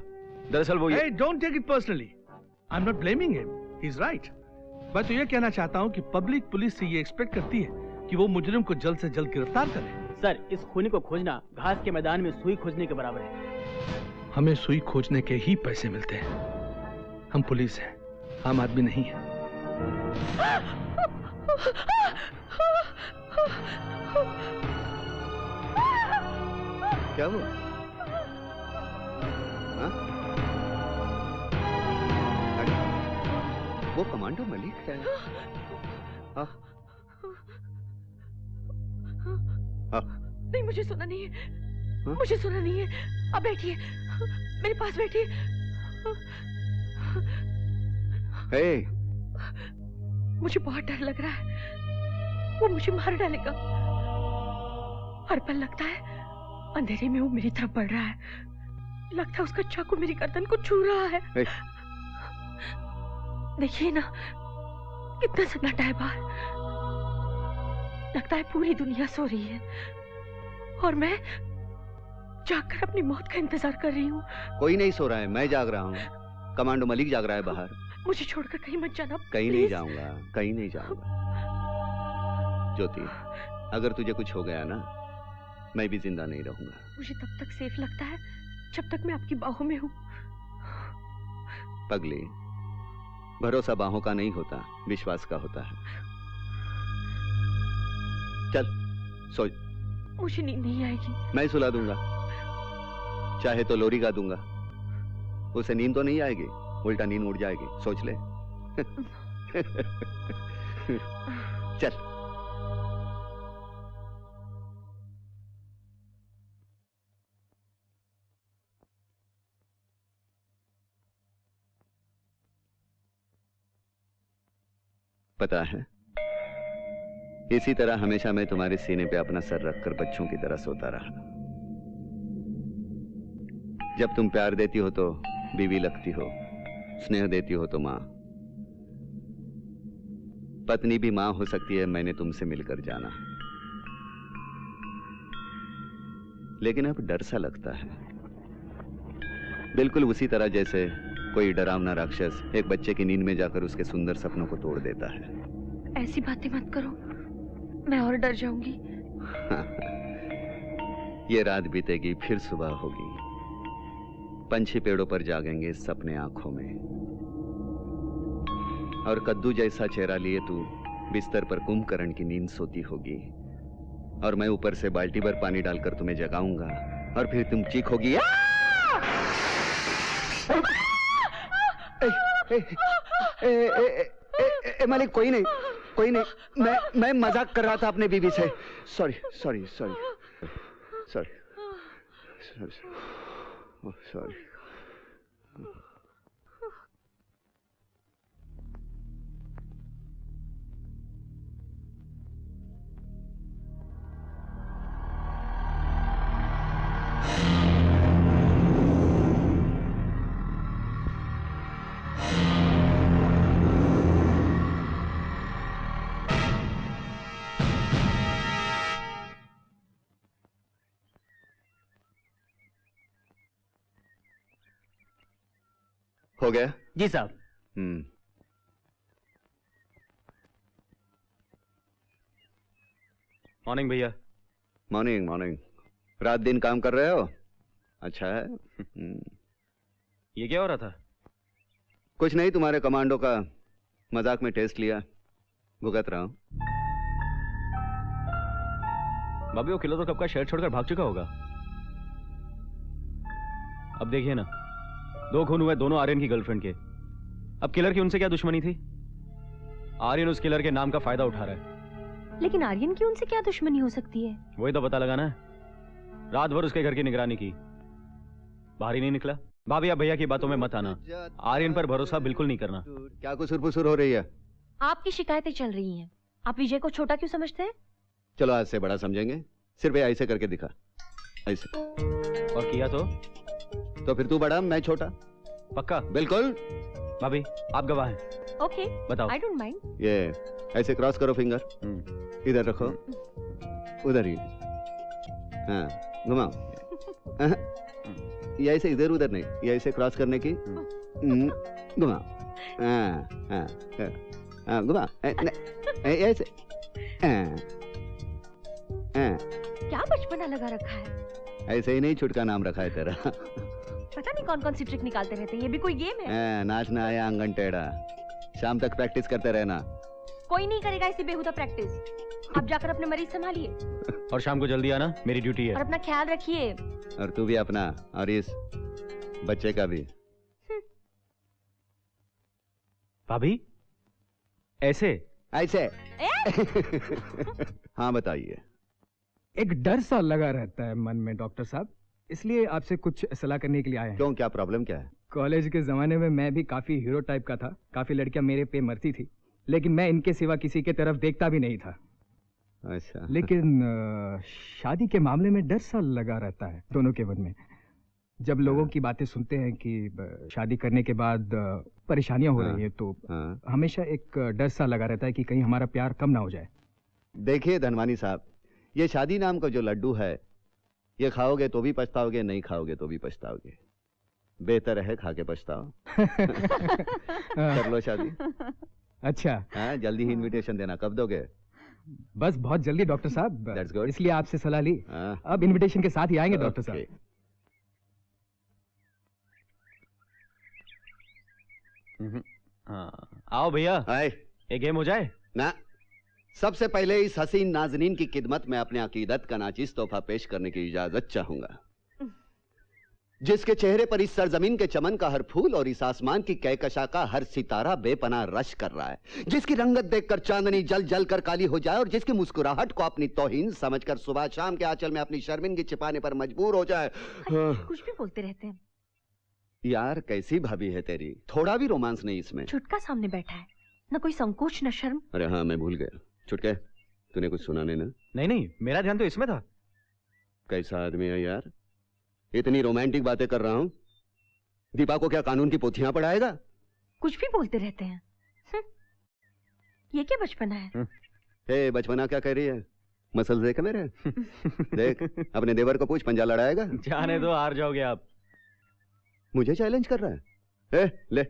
दरअसल वो Hey, don't take it personally. I'm not blaming him. He's right. मैं तो ये कहना चाहता हूँ कि पब्लिक पुलिस से ये एक्सपेक्ट करती है कि वो मुजरिम को जल्द से जल्द गिरफ्तार करे। सर इस खूनी को खोजना घास के मैदान में सुई खोजने के बराबर है। हमें सुई खोजने के ही पैसे मिलते हैं। हम पुलिस हैं, आम आदमी नहीं है। क्या हुआ? हाँ? अरे, वो कमांडो मलिक है। हाँ? हाँ? नहीं, मुझे सुना नहीं है। हाँ? मुझे सुना नहीं है। अब बैठिए, मेरे पास बैठिए। हे, मुझे बहुत डर लग रहा है। वो मुझे मार डालेगा। हर पल लगता है अंधेरे में वो मेरी तरफ बढ़ रहा है। लगता है उसका चाकू मेरी गर्दन को छू रहा है। देखिए ना, कितना सन्नाटा है बाहर। लगता है पूरी दुनिया सो रही है और मैं जागकर अपनी मौत का इंतजार कर रही हूँ। कोई नहीं सो रहा है, मैं जाग रहा हूँ। कमांडो मलिक जाग रहा है बाहर। मुझे छोड़कर कहीं मत जाना। कहीं प्लीज। नहीं जाऊंगा, कहीं नहीं जाऊंगा। ज्योति, अगर तुझे कुछ हो गया ना, मैं भी जिंदा नहीं रहूंगा। मुझे तब तक सेफ लगता है जब तक मैं आपकी बाहों में हूँ। पगली, भरोसा बाहों का नहीं होता, विश्वास का होता है। चल सो। मुझे नींद नहीं आएगी। मैं सुला दूंगा, चाहे तो लोरी गा दूंगा। उसे नींद तो नहीं आएगी, उल्टा नींद उड़ जाएगी। सोच ले। चल। पता है, इसी तरह हमेशा मैं तुम्हारे सीने पे अपना सर रखकर बच्चों की तरह सोता रहा। जब तुम प्यार देती हो तो बीवी लगती हो, स्नेह देती हो तो माँ, पत्नी भी मां हो सकती है, मैंने तुमसे मिलकर जाना। लेकिन अब डर सा लगता है, बिल्कुल उसी तरह जैसे कोई डरावना राक्षस एक बच्चे की नींद में जाकर उसके सुंदर सपनों को तोड़ देता है। ऐसी बातें मत करो, मैं और डर जाऊंगी। ये रात बीतेगी, फिर सुबह होगी, पंछी पेड़ों पर जागेंगे सपने आंखों में, और कद्दू जैसा चेहरा लिए तू बिस्तर पर कुंभकर्ण की नींद सोती होगी, और मैं ऊपर से बाल्टी भर पानी डालकर तुम्हें जगाऊंगा, और फिर तुम चीखोगी। मालिक कोई नहीं, कोई नहीं, मैं मजाक कर रहा था अपने बीवी से। Sorry sorry sorry sorry sorry. हो गया? जी साहब। मॉर्निंग भैया। Morning morning. रात दिन काम कर रहे हो? अच्छा है। ये क्या हो रहा था? कुछ नहीं, तुम्हारे कमांडो का मजाक में टेस्ट लिया, भुगत रहा हूं। भाभी वो किलो तो कब का शहर छोड़कर भाग चुका होगा। अब देखिए ना, 2 खून हुए, दोनों आर्यन की गर्लफ्रेंड के। अब किलर की उनसे क्या दुश्मनी थी? आर्यन उस किलर के नाम का फायदा उठा रहा है। लेकिन आर्यन की उनसे क्या दुश्मनी हो सकती है? वही तो पता लगाना है। रात भर उसके घर की निगरानी की, बाहर ही नहीं निकला। भाभी आप भैया की बातों में मत आना, आर्यन पर भरोसा बिल्कुल नहीं करना। क्या कुसुर पुसुर हो रही है? आपकी शिकायतें चल रही हैं। आप विजय को छोटा क्यों समझते हैं? चलो आज से बड़ा समझेंगे। सिर्फ ऐसे करके दिखा, ऐसे। और किया तो फिर तू बड़ा, मैं छोटा। पक्का? बिल्कुल। भाभी आप गवाह हैं। ओके, बताओ। I don't mind. ये ऐसे क्रॉस करो फिंगर, इधर रखो, उधर ही। हाँ घुमाओ। ये ऐसे इधर उधर नहीं, ये ऐसे क्रॉस करने की। घुमाओ। घुमाओ ऐसे। क्या बचपना लगा रखा है? ऐसे ही नहीं छुटका नाम रखा है तेरा। पता नहीं कौन कौन सी ट्रिक निकालते रहते हैं। ये भी कोई गेम है? नाचना आया आंगन टेढ़ा, शाम तक प्रैक्टिस करते रहना। कोई नहीं करेगा ऐसी बेहुदा प्रैक्टिस। आप जाकर अपने मरीज संभालिए, और शाम को जल्दी आना, मेरी ड्यूटी है। और अपना ख्याल रखिए। और तू भी अपना, और इस बच्चे का भी। भाभी ऐसे ऐसे हाँ बताइए। एक डर सा लगा रहता है मन में डॉक्टर साहब, इसलिए आपसे कुछ सलाह करने के लिए आए हैं। क्यों, क्या प्रॉब्लम क्या है? कॉलेज के जमाने में मैं भी काफी हीरो टाइप का था, काफी लड़कियां मेरे पे मरती थी, लेकिन मैं इनके सिवा किसी के तरफ देखता भी नहीं था। अच्छा। लेकिन शादी के मामले में डर सा लगा रहता है दोनों के मन में। जब लोगों की बातें सुनते हैं कि शादी करने के बाद परेशानियां हो रही है, तो हमेशा एक डर सा लगा रहता है कि कहीं हमारा प्यार कम ना हो जाए। देखिए धनवानी साहब, ये शादी नाम का जो लड्डू है, ये खाओगे तो भी पछताओगे, नहीं खाओगे तो भी पछताओगे। बेहतर है खा के पछताओ। कर लो शादी। अच्छा। हाँ, जल्दी ही इनविटेशन देना। कब दोगे? बस बहुत जल्दी डॉक्टर साहब। That's good. इसलिए आपसे सलाह ली। अब इनविटेशन के साथ ही आएंगे डॉक्टर साहब। हाँ आओ भैया, एक गेम हो जाए ना। सबसे पहले इस हसीन नाजनीन की खिदमत में अपने अकीदत का नाचिस तोहफा पेश करने की इजाजत चाहूंगा, जिसके चेहरे पर इस सरजमीन के चमन का हर फूल और इस आसमान की कहकशा का हर सितारा बेपनाह रश कर रहा है, जिसकी रंगत देखकर चांदनी जल जल कर काली हो जाए और जिसकी मुस्कुराहट को अपनी तौहीन समझकर सुबह शाम के आंचल में अपनी शर्मिंदगी छिपाने पर मजबूर हो जाए। कुछ भी बोलते रहते हैं यार। कैसी भाभी है तेरी, थोड़ा भी रोमांस नहीं इसमें। छुटका सामने बैठा है, न कोई संकोच न शर्म। अरे हाँ मैं भूल गया। छुटके, तूने कुछ सुना नहीं ना? नहीं नहीं, मेरा ध्यान तो इसमें था। कैसा आदमी है यार, इतनी रोमांटिक बातें कर रहा हूं, दीपा को क्या कानून की पोथियां पढ़ाएगा? कुछ भी बोलते रहते हैं। ये क्या बचपना है? हे बचपना क्या कह रही है? मसल देख मेरे। देख अपने देवर को पूछ, पंजा लड़ाएगा? जाने दो, हार जाओगे आप। मुझे चैलेंज कर रहा है? ले,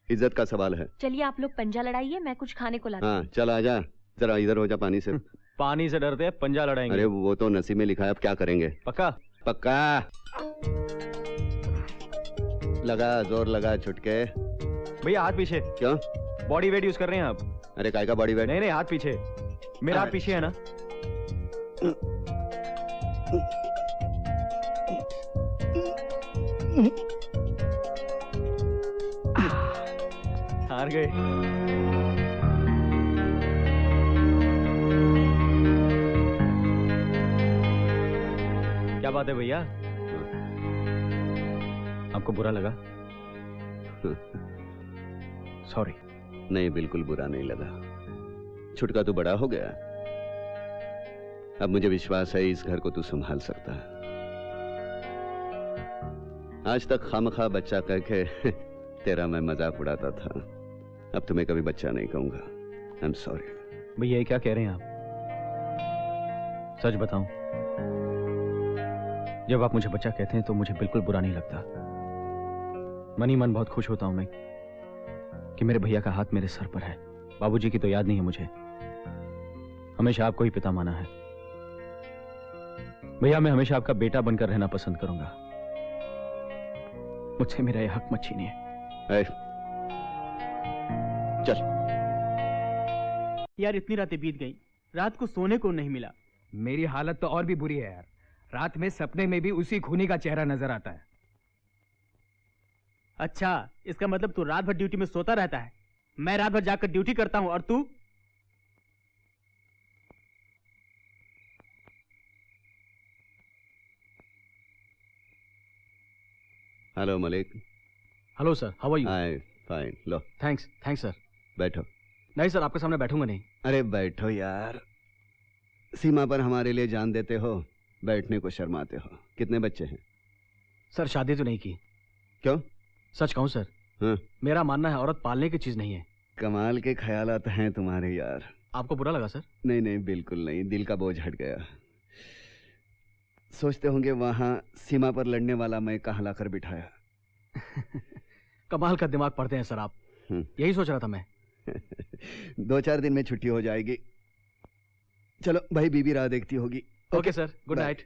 इज्जत का सवाल है। चलिए आप लोग पंजा लड़ाइए, मैं कुछ खाने को लाती हूँ। हाँ चल आ जा, जरा इधर हो जा पानी से। पानी से डरते हैं, पंजा लड़ाएंगे। अरे वो तो नसीब में लिखा है, अब क्या करेंगे? पक्का? पक्का। लगा, जोर लगा छुटके। भैया हाथ पीछे। क्यों? बॉडी वेट यूज कर रहे हैं आप? अरे काय का बॉडी वेट? नहीं नहीं, हाथ पीछे। मेरा हाथ पीछे है ना? हार गए। क्या बात है भैया? आपको बुरा लगा? सॉरी। नहीं, बिल्कुल बुरा नहीं लगा। छुटका तू बड़ा हो गया, अब मुझे विश्वास है इस घर को तू संभाल सकता है। आज तक खामखा बच्चा कह के तेरा मैं मजाक उड़ाता था, अब तुम्हें कभी बच्चा नहीं कहूंगा। आई एम सॉरी। भैया ये क्या कह रहे हैं आप? सच बताऊं, जब आप मुझे बच्चा कहते हैं तो मुझे बिल्कुल बुरा नहीं लगता। मन ही मन बहुत खुश होता हूं मैं कि मेरे भैया का हाथ मेरे सर पर है। बाबूजी की तो याद नहीं है मुझे, हमेशा आपको ही पिता माना है। भैया मैं हमेशा आपका बेटा बनकर रहना पसंद करूंगा, मुझसे मेरा यह हक मत छीनिए। चल। यार इतनी रातें बीत गई, रात को सोने को नहीं मिला। मेरी हालत तो और भी बुरी है यार, रात में सपने में भी उसी खूनी का चेहरा नजर आता है। अच्छा, इसका मतलब तू रात भर ड्यूटी में सोता रहता है। मैं रात भर जाकर ड्यूटी करता हूं और तू? Hello Malik. Hello sir, how are you? I fine. लो। Thanks sir. बैठो। नहीं सर, आपके सामने बैठूंगा नहीं। अरे बैठो यार, सीमा पर हमारे लिए जान देते हो, बैठने को शर्माते हो। कितने बच्चे हैं? सर शादी तो नहीं की। क्यों? सच कहूं सर, हाँ? मेरा मानना है औरत पालने की चीज नहीं है। कमाल के ख्यालात हैं तुम्हारे यार। आपको बुरा लगा सर? नहीं नहीं, बिल्कुल नहीं, दिल का बोझ हट गया। सोचते होंगे वहां सीमा पर लड़ने वाला मैं कहाँ लाकर बिठाया। कमाल का दिमाग पढ़ते हैं सर आप। यही सोच रहा था मैं। 2-4 दिन में छुट्टी हो जाएगी। चलो भाई, बीबी राह देखती होगी। Okay sir, good night.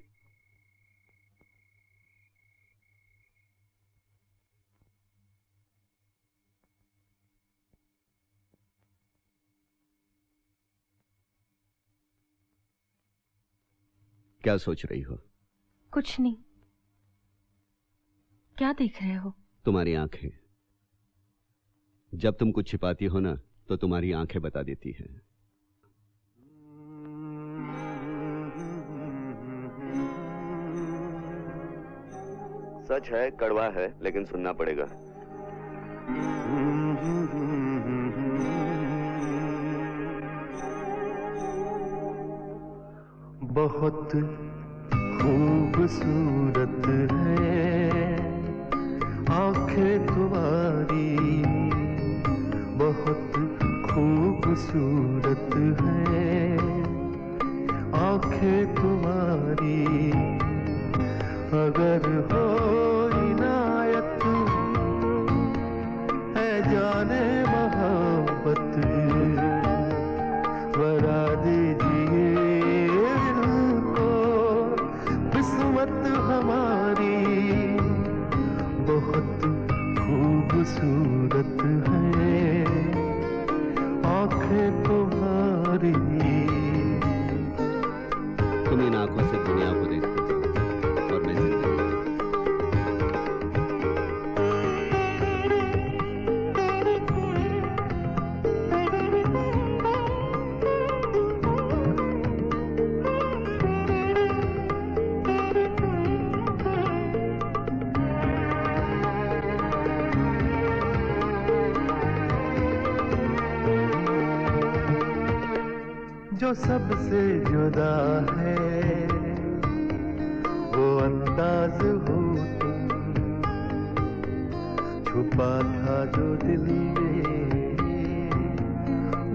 क्या सोच रही हो? कुछ नहीं। क्या देख रहे हो? तुम्हारी आंखें। जब तुम कुछ छिपाती हो ना तो तुम्हारी आंखें बता देती हैं। सच है, कड़वा है, लेकिन सुनना पड़ेगा। बहुत खूबसूरत है आंखें तुम्हारी, बहुत खूबसूरत है आंखें तुम्हारी। अगर हो इनायत है जाने मोहब्बत, बता दीजिए किस्मत हमारी। बहुत खूबसूरत है आंखें तुम्हारी। तुम इन आंखों से दुनिया को देखते हो और मैं जिंदगी। जो सबसे जुदा है वो अंदाज हो तुम, छुपा था जो दिल में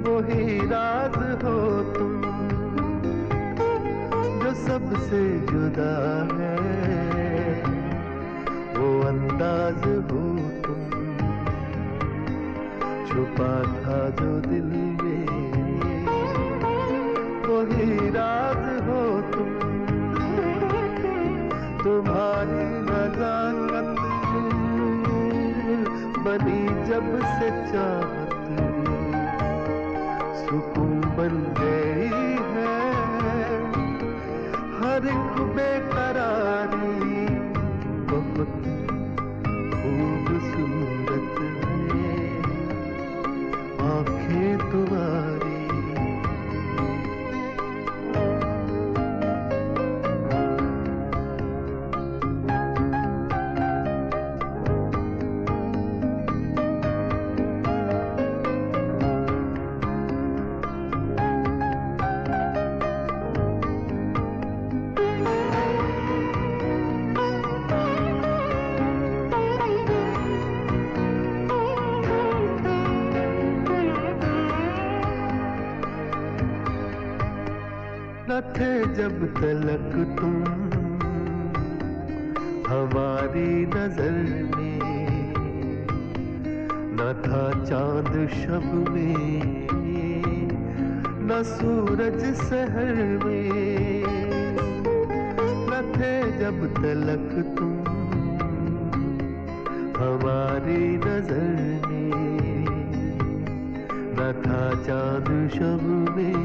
वही राज हो तुम जो सबसे जुदा है, वो अंदाज हो तुम छुपा था जो दिल में, वही राज हो तुम। तुम्हारी नजाकत बनी जब से चाहत, सुकून बन गई है हर एक बेकरारी। बहुत खूबसूरत है आंखें तुम्हारी। न थे जब तलक तुम हमारी नजर में, न था चांद शब में, न सूरज शहर में। न थे जब तलक तुम हमारी नजर में, न था चांद शब में,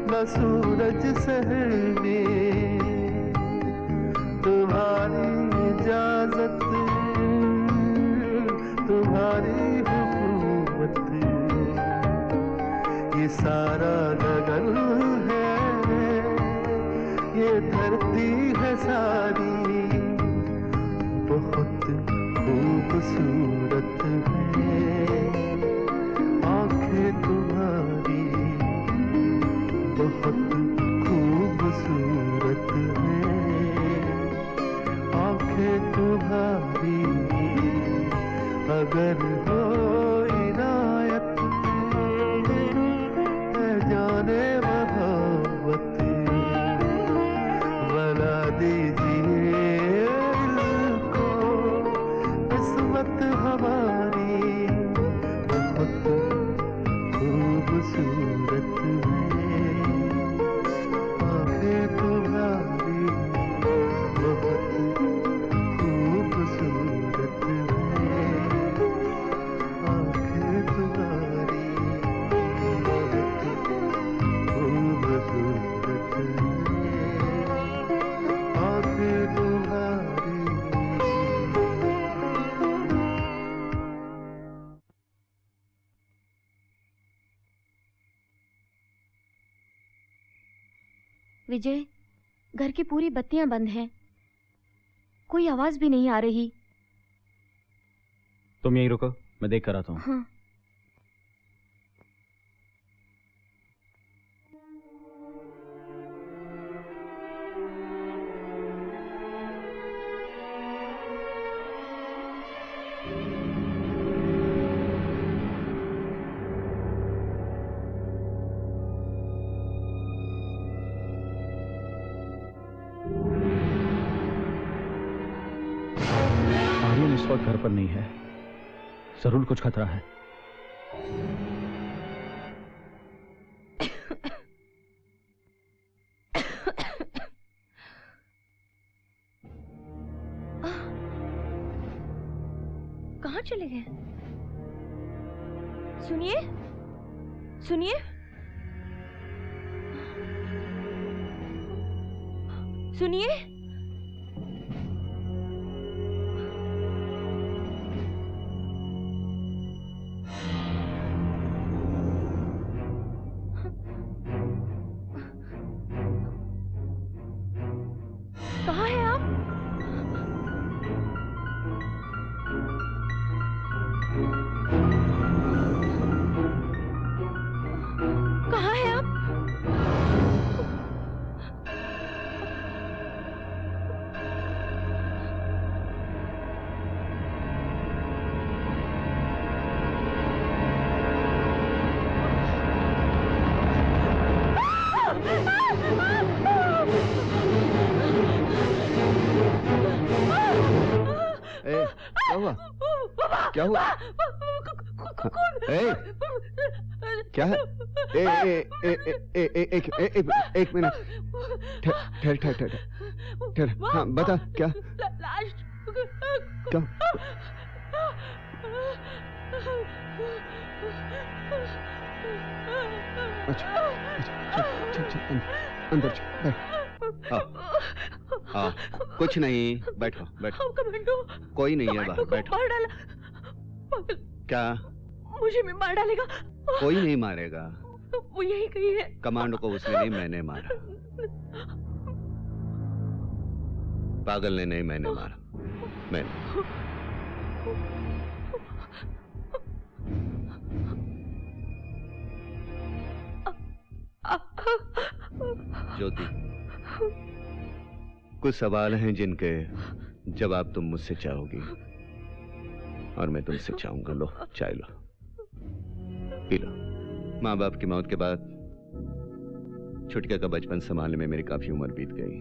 न सूरज शहर में। तुम्हारी इजाजत, तुम्हारी हुकूमत, ये सारा गगन है, ये धरती है सारी। बहुत खूबसूरत है आंखें तुम्हारी, बहुत खूबसूरत है आंखें तुम्हारी। अगर हो इनायत है जाने मोहब्बत, बना दीजिए दिल को किस्मत हमारी। बहुत खूबसूरत है आंखें तुम्हारी, बहुत खूबसूरत है आंखें तुम्हारी, बहुत खूबसूरत है आंखें तुम्हारी। विजय, घर की पूरी बत्तियां बंद हैं, कोई आवाज भी नहीं आ रही। तुम यहीं रुको, मैं देख कर आता हूँ। हाँ। इस वक्त घर पर नहीं है, जरूर कुछ खतरा है। कहाँ चले गए? सुनिए, सुनिए, सुनिए। कहाँ हैं आप? कहाँ हैं आप? क्या हुआ? क्या है? एक मिनट, ठहर। हाँ बता क्या? क्या? अच्छा, चल, अंदर चल, हाँ, कुछ नहीं, बैठो। कोई नहीं है बाहर, बैठो। मार डाला। क्या? मुझे भी मार डालेगा। कोई नहीं मारेगा। वो यही कही है। कमांडो को उसने नहीं, मैंने मारा। पागल ने नहीं, मैंने मारा। मैंने। ज्योति, कुछ सवाल हैं जिनके जवाब तुम मुझसे चाहोगी और मैं तुमसे चाहूंगा। लो चाय लो, पी लो। माँ बाप की मौत के बाद छुटके का बचपन संभालने में मेरी काफी उम्र बीत गई।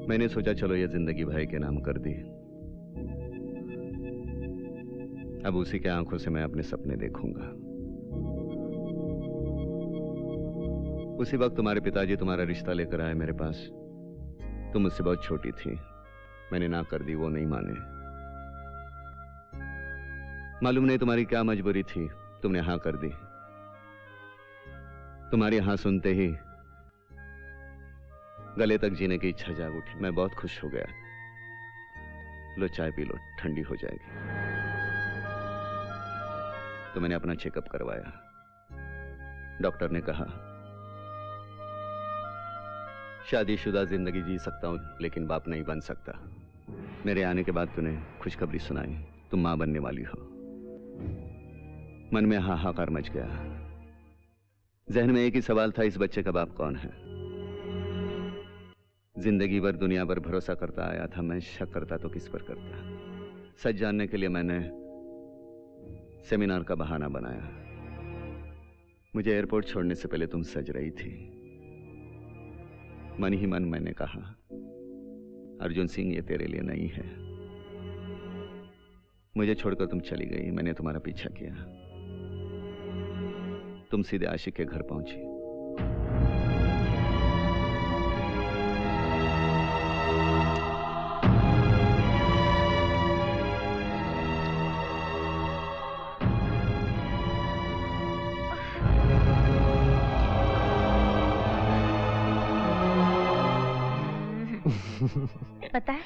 मैंने सोचा चलो ये जिंदगी भाई के नाम कर दी। अब उसी के आंखों से मैं अपने सपने देखूंगा। उसी वक्त तुम्हारे पिताजी तुम्हारा रिश्ता लेकर आए मेरे पास। तुम मुझसे बहुत छोटी थी, मैंने ना कर दी, वो नहीं माने। मालूम नहीं तुम्हारी क्या मजबूरी थी, तुमने हाँ कर दी। तुम्हारी हाँ सुनते ही गले तक जीने की इच्छा जाग उठी। मैं बहुत खुश हो गया। लो चाय पी लो, ठंडी हो जाएगी। तो मैंने अपना चेकअप करवाया। डॉक्टर ने कहा शादीशुदा जिंदगी जी सकता हूं लेकिन बाप नहीं बन सकता। मेरे आने के बाद तूने खुशखबरी सुनाई, तुम मां बनने वाली हो। मन में हाहाकार मच गया। जहन में एक ही सवाल था, इस बच्चे का बाप कौन है? जिंदगी भर दुनिया पर भरोसा करता आया था मैं, शक करता तो किस पर करता। सच जानने के लिए मैंने सेमिनार का बहाना बनाया। मुझे एयरपोर्ट छोड़ने से पहले तुम सज रही थी। मन ही मन मैंने कहा अर्जुन सिंह, ये तेरे लिए नहीं है। मुझे छोड़कर तुम चली गई। मैंने तुम्हारा पीछा किया। तुम सीधे आशिक के घर पहुंची। पता है,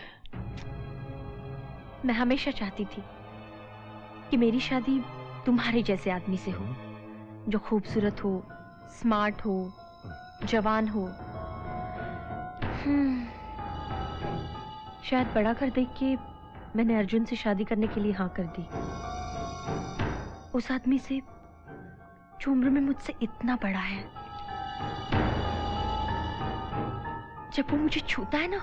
मैं हमेशा चाहती थी कि मेरी शादी तुम्हारे जैसे आदमी से हो, जो खूबसूरत हो, स्मार्ट हो, जवान हो। शायद बड़ा घर देख के मैंने अर्जुन से शादी करने के लिए हाँ कर दी। उस आदमी से जो उम्र में मुझसे इतना बड़ा है। जब वो मुझे छूता है ना,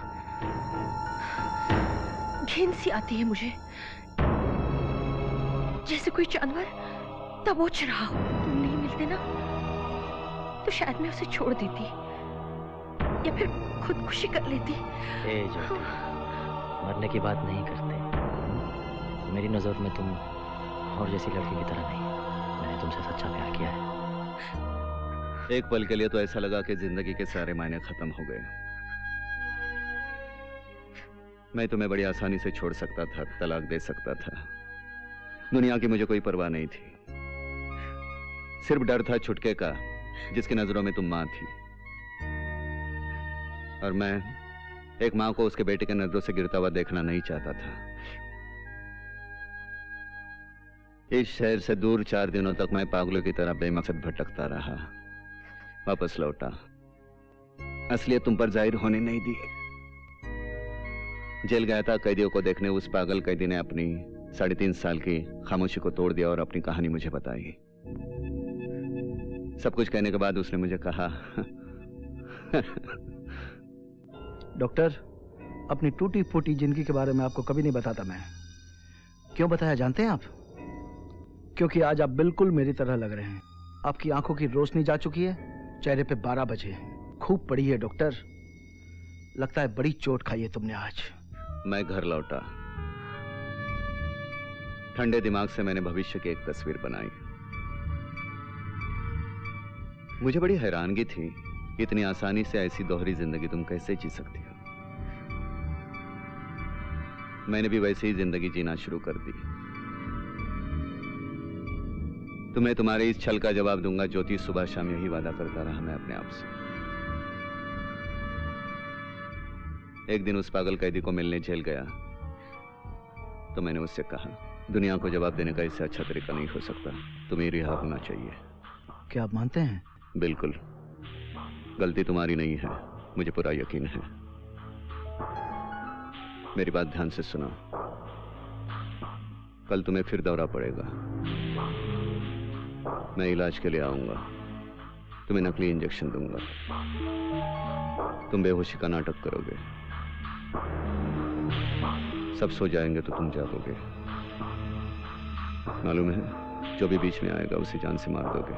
घिन सी आती है मुझे, जैसे कोई जानवर दबोच रहा हो। तुम नहीं मिलते ना तो शायद मैं उसे छोड़ देती या फिर खुदकुशी कर लेती। ए ज्योति, मरने की बात नहीं करते। मेरी नजर में तुम और जैसी लड़की की तरह नहीं। मैंने तुमसे सच्चा प्यार किया है। एक पल के लिए तो ऐसा लगा कि जिंदगी के सारे मायने खत्म हो गए। मैं तुम्हें बड़ी आसानी से छोड़ सकता था, तलाक दे सकता था। दुनिया की मुझे कोई परवाह नहीं थी। सिर्फ डर था छुटके का, जिसकी नजरों में तुम मां थी। और मैं एक मां को उसके बेटे के नजरों से गिरता हुआ देखना नहीं चाहता था। इस शहर से दूर 4 दिनों तक मैं पागलों की तरह बेमकसद भटकता रहा। वापस लौटा, असलियत तुम पर जाहिर होने नहीं दी। जेल गया था कैदियों को देखने। उस पागल कैदी ने अपनी 3.5 साल की खामोशी को तोड़ दिया और अपनी कहानी मुझे बताई। सब कुछ कहने के बाद उसने मुझे कहा डॉक्टर, अपनी टूटी फूटी जिंदगी के बारे में आपको कभी नहीं बताता मैं। क्यों बताया जानते हैं आप? क्योंकि आज आप बिल्कुल मेरी तरह लग रहे हैं। आपकी आंखों की रोशनी जा चुकी है, चेहरे पे 12 बजे। खूब पड़ी है डॉक्टर, लगता है बड़ी चोट खाई है तुमने आज। मैं घर लौटा। ठंडे दिमाग से मैंने भविष्य की एक तस्वीर बनाई। मुझे बड़ी हैरानगी थी, इतनी आसानी से ऐसी दोहरी जिंदगी तुम कैसे जी सकती हो। मैंने भी वैसे ही जिंदगी जीना शुरू कर दी। तुम्हें तुम्हारे इस छल का जवाब दूंगा। ज्योति सुबह शाम यही वादा करता रहा मैं अपने आप से। एक दिन उस पागल कैदी को मिलने जेल गया तो मैंने उससे कहा, दुनिया को जवाब देने का इससे अच्छा तरीका नहीं हो सकता, तुम्हें रिहा होना चाहिए। क्या आप मानते हैं? बिल्कुल, गलती तुम्हारी नहीं है, मुझे पूरा यकीन है। मेरी बात ध्यान से सुनो। कल तुम्हें फिर दौरा पड़ेगा। मैं इलाज के लिए आऊंगा, तुम्हें नकली इंजेक्शन दूंगा। तुम बेहोशी का नाटक करोगे, सब सो जाएंगे तो तुम जागोगे। मालूम है, जो भी बीच में आएगा उसे जान से मार दोगे।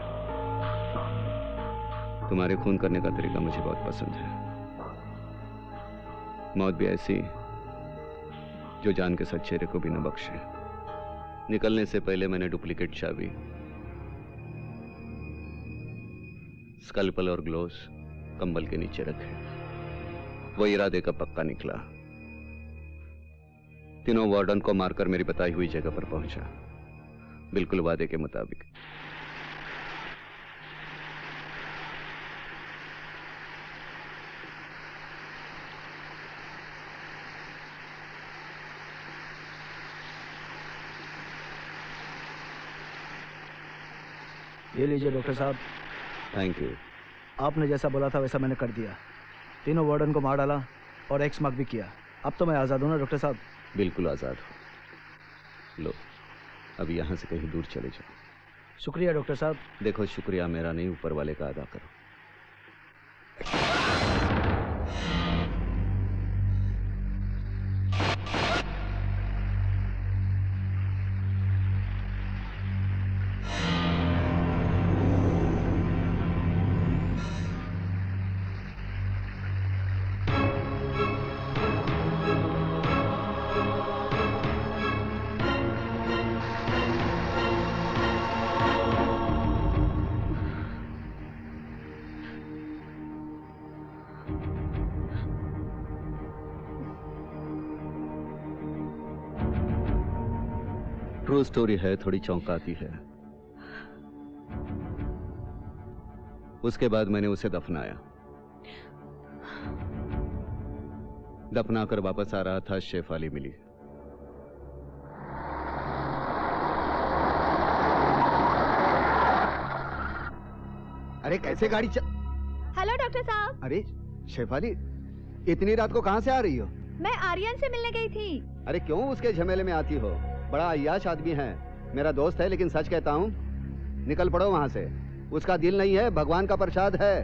तुम्हारे खून करने का तरीका मुझे बहुत पसंद है। मौत भी ऐसी जो जान के साथ चेहरे को भी न बख्शे। निकलने से पहले मैंने डुप्लीकेट चाबी, स्कल्पल और ग्लोव्स कंबल के नीचे रखे। वो इरादे का पक्का निकला। तीनों वार्डन को मारकर मेरी बताई हुई जगह पर पहुंचा, बिल्कुल वादे के मुताबिक। ये लीजिए डॉक्टर साहब। Thank you. आपने जैसा बोला था वैसा मैंने कर दिया। तीनों वार्डन को मार डाला और एक्स मार्क भी किया। अब तो मैं आज़ाद हूँ ना डॉक्टर साहब? बिल्कुल आज़ाद हो। लो, अब यहाँ से कहीं दूर चले जाओ। शुक्रिया डॉक्टर साहब। देखो, शुक्रिया मेरा नहीं, ऊपर वाले का अदा करो। ट्रू स्टोरी है, थोड़ी चौंकाती है। उसके बाद मैंने उसे दफनाया। दफनाकर वापस आ रहा था, शेफाली मिली। अरे कैसे गाड़ी हेलो डॉक्टर साहब। अरे शेफाली, इतनी रात को कहाँ से आ रही हो? मैं आर्यन से मिलने गई थी। अरे क्यों उसके झमेले में आती हो? बड़ा अय्याश आदमी है, मेरा दोस्त है, लेकिन सच कहता हूँ, निकल पड़ो वहाँ से। उसका दिल नहीं है, भगवान का प्रसाद है।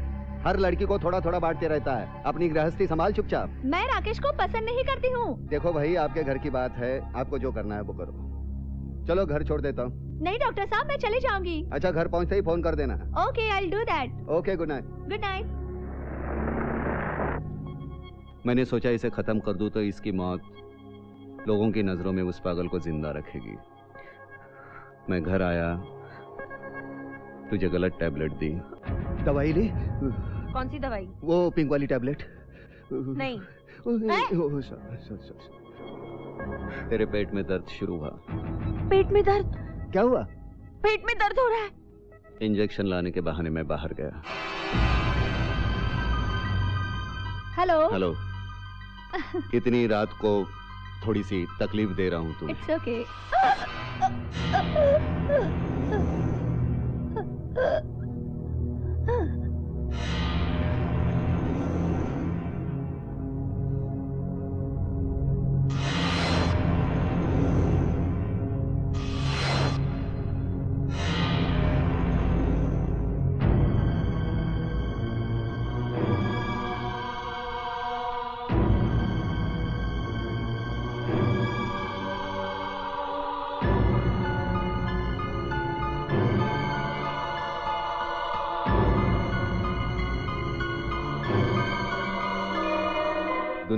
हर लड़की को थोड़ा थोड़ा बांटते रहता है। अपनी गृहस्थी संभाल चुपचाप। मैं राकेश को पसंद नहीं करती हूँ। देखो भाई, आपके घर की बात है, आपको जो करना है वो करो। चलो घर छोड़ देता हूँ। नहीं डॉक्टर साहब, मैं चली जाऊंगी। अच्छा, घर पहुँचते ही फोन कर देना। Okay, I will do that. Okay, good night. Good night. मैंने सोचा इसे खत्म कर दूं तो इसकी मौत लोगों की नजरों में उस पागल को जिंदा रखेगी। मैं घर आया, तुझे गलत टैबलेट दी। दवाई ली? कौन सी दवाई? वो पिंक वाली टैबलेट। नहीं। तेरे पेट में दर्द शुरू हुआ। पेट में दर्द? क्या हुआ? पेट में दर्द हो रहा है। इंजेक्शन लाने के बहाने मैं बाहर गया। हेलो। हेलो। इतनी रात को थोड़ी सी तकलीफ दे रहा हूँ तुम्हें। It's okay.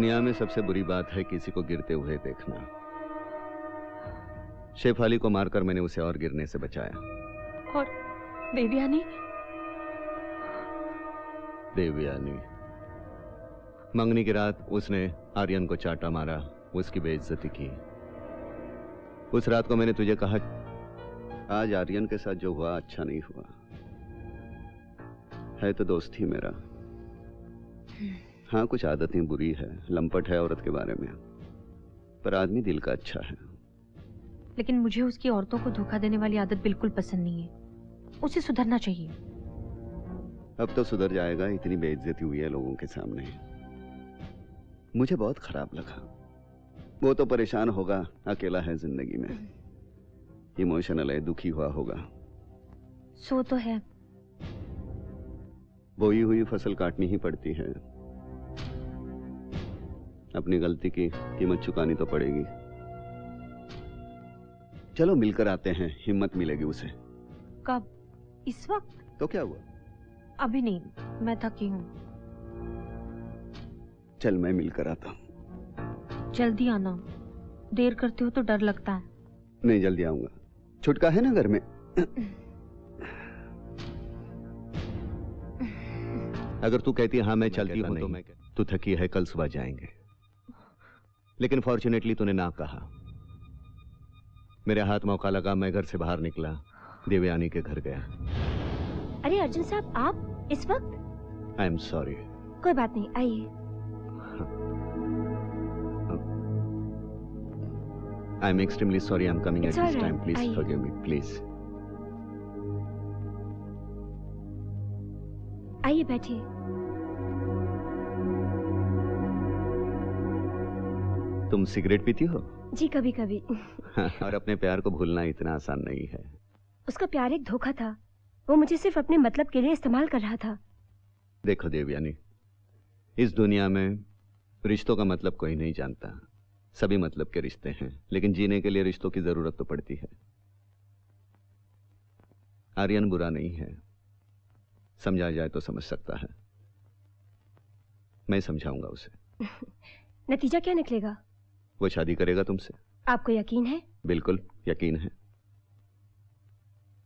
दुनिया में सबसे बुरी बात है किसी को गिरते हुए देखना। शेफाली को मारकर मैंने उसे और गिरने से बचाया। और देवयानी? देवयानी मंगनी की रात उसने आर्यन को चाटा मारा, उसकी बेइज्जती की। उस रात को मैंने तुझे कहा आज आर्यन के साथ जो हुआ अच्छा नहीं हुआ। है तो दोस्त ही मेरा। हाँ कुछ आदतें बुरी है, लंपट है औरत के बारे में, पर आदमी दिल का अच्छा है। लेकिन मुझे उसकी औरतों को धोखा देने वाली आदत बिल्कुल पसंद नहीं है। उसे सुधरना चाहिए। अब तो सुधर जाएगा, इतनी बेइज्जती हुई है लोगों के सामने। मुझे बहुत खराब लगा। वो तो परेशान होगा, अकेला है जिंदगी में, इमोशनल है, दुखी हुआ होगा। सो तो है। बोई हुई फसल काटनी ही पड़ती है। अपनी गलती की कीमत चुकानी तो पड़ेगी। चलो मिलकर आते हैं, हिम्मत मिलेगी उसे। कब? इस वक्त? तो क्या हुआ? अभी नहीं, मैं थकी हूँ। चल मैं मिलकर आता हूँ। जल्दी आना, देर करते हो तो डर लगता है। नहीं जल्दी आऊंगा, छुटका है ना घर में। अगर तू कहती हाँ मैं चलती हूँ तो मैं तू थकी है, कल सुबह जाएंगे। लेकिन फॉर्चुनेटली तूने ना कहा। मेरे हाथ मौका लगा, मैं घर से बाहर निकला, देवयानी के घर गया। अरे अर्जुन साहब, आप इस वक्त? I am sorry. कोई बात नहीं, आइए। I am extremely sorry, I am coming at It's all this time, right. Please आइए। Forgive me please. आइए बैठिए। तुम सिगरेट पीती हो? जी कभी कभी। और अपने प्यार को भूलना इतना आसान नहीं है। उसका प्यार एक धोखा था। वो मुझे सिर्फ अपने मतलब के लिए इस्तेमाल कर रहा था। देखो देवयानी, इस दुनिया में रिश्तों का मतलब कोई नहीं जानता। सभी मतलब के रिश्ते हैं, लेकिन जीने के लिए रिश्तों की जरूरत तो पड़ती है। आर्यन बुरा नहीं है, समझा जाए तो समझ सकता है। मैं समझाऊंगा उसे। नतीजा क्या निकलेगा? वो शादी करेगा तुमसे। आपको यकीन है? बिल्कुल यकीन है।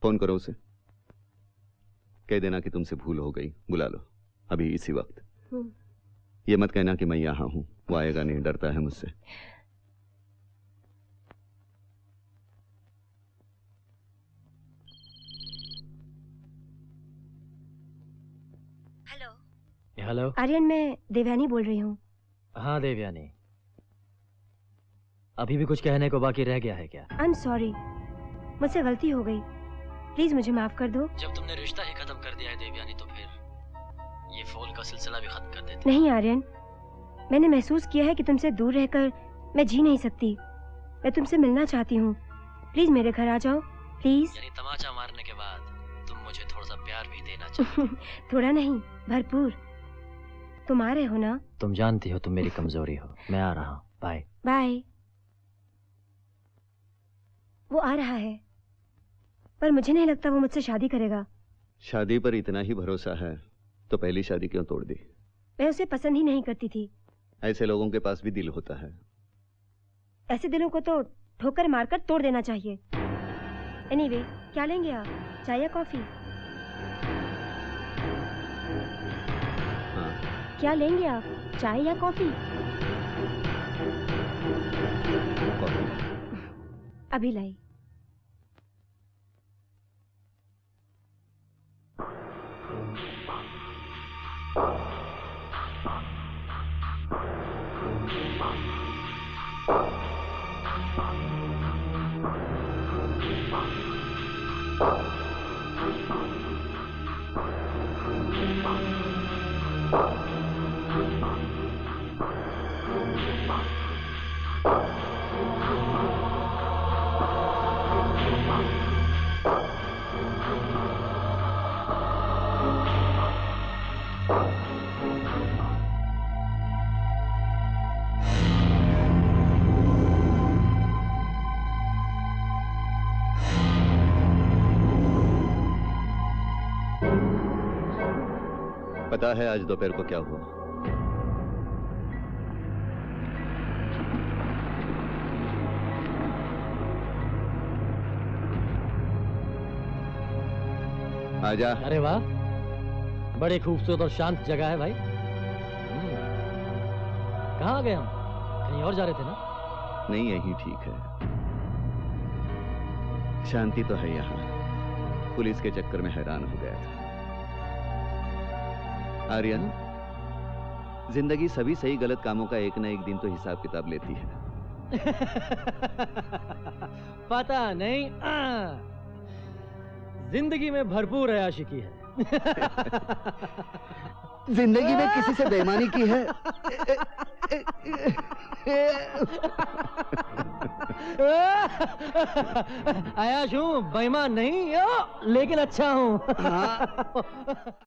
फोन करो उसे, कह देना कि तुमसे भूल हो गई, बुला लो अभी इसी वक्त। ये मत कहना कि मैं यहां हूं, वो आएगा नहीं, डरता है मुझसे। हेलो आर्यन, मैं देवयानी बोल रही हूँ। हाँ देवयानी, अभी भी कुछ कहने को बाकी रह गया है क्या? आई एम सॉरी, मुझसे गलती हो गई, प्लीज मुझे माफ कर दो। जब तुमने रिश्ता ही खत्म कर दिया है देवयानी, तो फिर ये फोन का सिलसिला भी खत्म कर देते। नहीं आर्यन, मैंने महसूस किया है कि तुमसे दूर रहकर मैं जी नहीं सकती। मैं तुमसे मिलना चाहती हूँ, प्लीज मेरे घर आ जाओ, प्लीज। यानी तमाचा मारने के बाद तुम मुझे थोड़ा सा प्यार भी देना चाहिए। थोड़ा नहीं, भरपूर। तुम आ रहे हो ना? तुम जानती हो तुम मेरी कमजोरी हो। मैं आ रहा हूँ, बाय बाय। वो आ रहा है, पर मुझे नहीं लगता वो मुझसे शादी करेगा। शादी पर इतना ही भरोसा है तो पहली शादी क्यों तोड़ दी? मैं उसे पसंद ही नहीं करती थी। ऐसे लोगों के पास भी दिल होता है। ऐसे दिलों को तो ठोकर मारकर तोड़ देना चाहिए। एनीवे, क्या लेंगे आप, चाय या कॉफी? क्या लेंगे आप, चाय या कॉफी? अभी लाई। पता है आज दोपहर को क्या हुआ? आजा। अरे वाह, बड़ी खूबसूरत और शांत जगह है भाई। कहाँ आ गए हम? कहीं और जा रहे थे ना? नहीं, यही ठीक है। शांति तो है यहाँ। पुलिस के चक्कर में हैरान हो गया था। आर्यन, जिंदगी सभी सही गलत कामों का एक न एक दिन तो हिसाब किताब लेती है। पता नहीं, जिंदगी में भरपूर आशिकी है। जिंदगी में किसी से बेईमानी की है? आयाश हूँ, बेईमान नहीं, लेकिन अच्छा हूँ।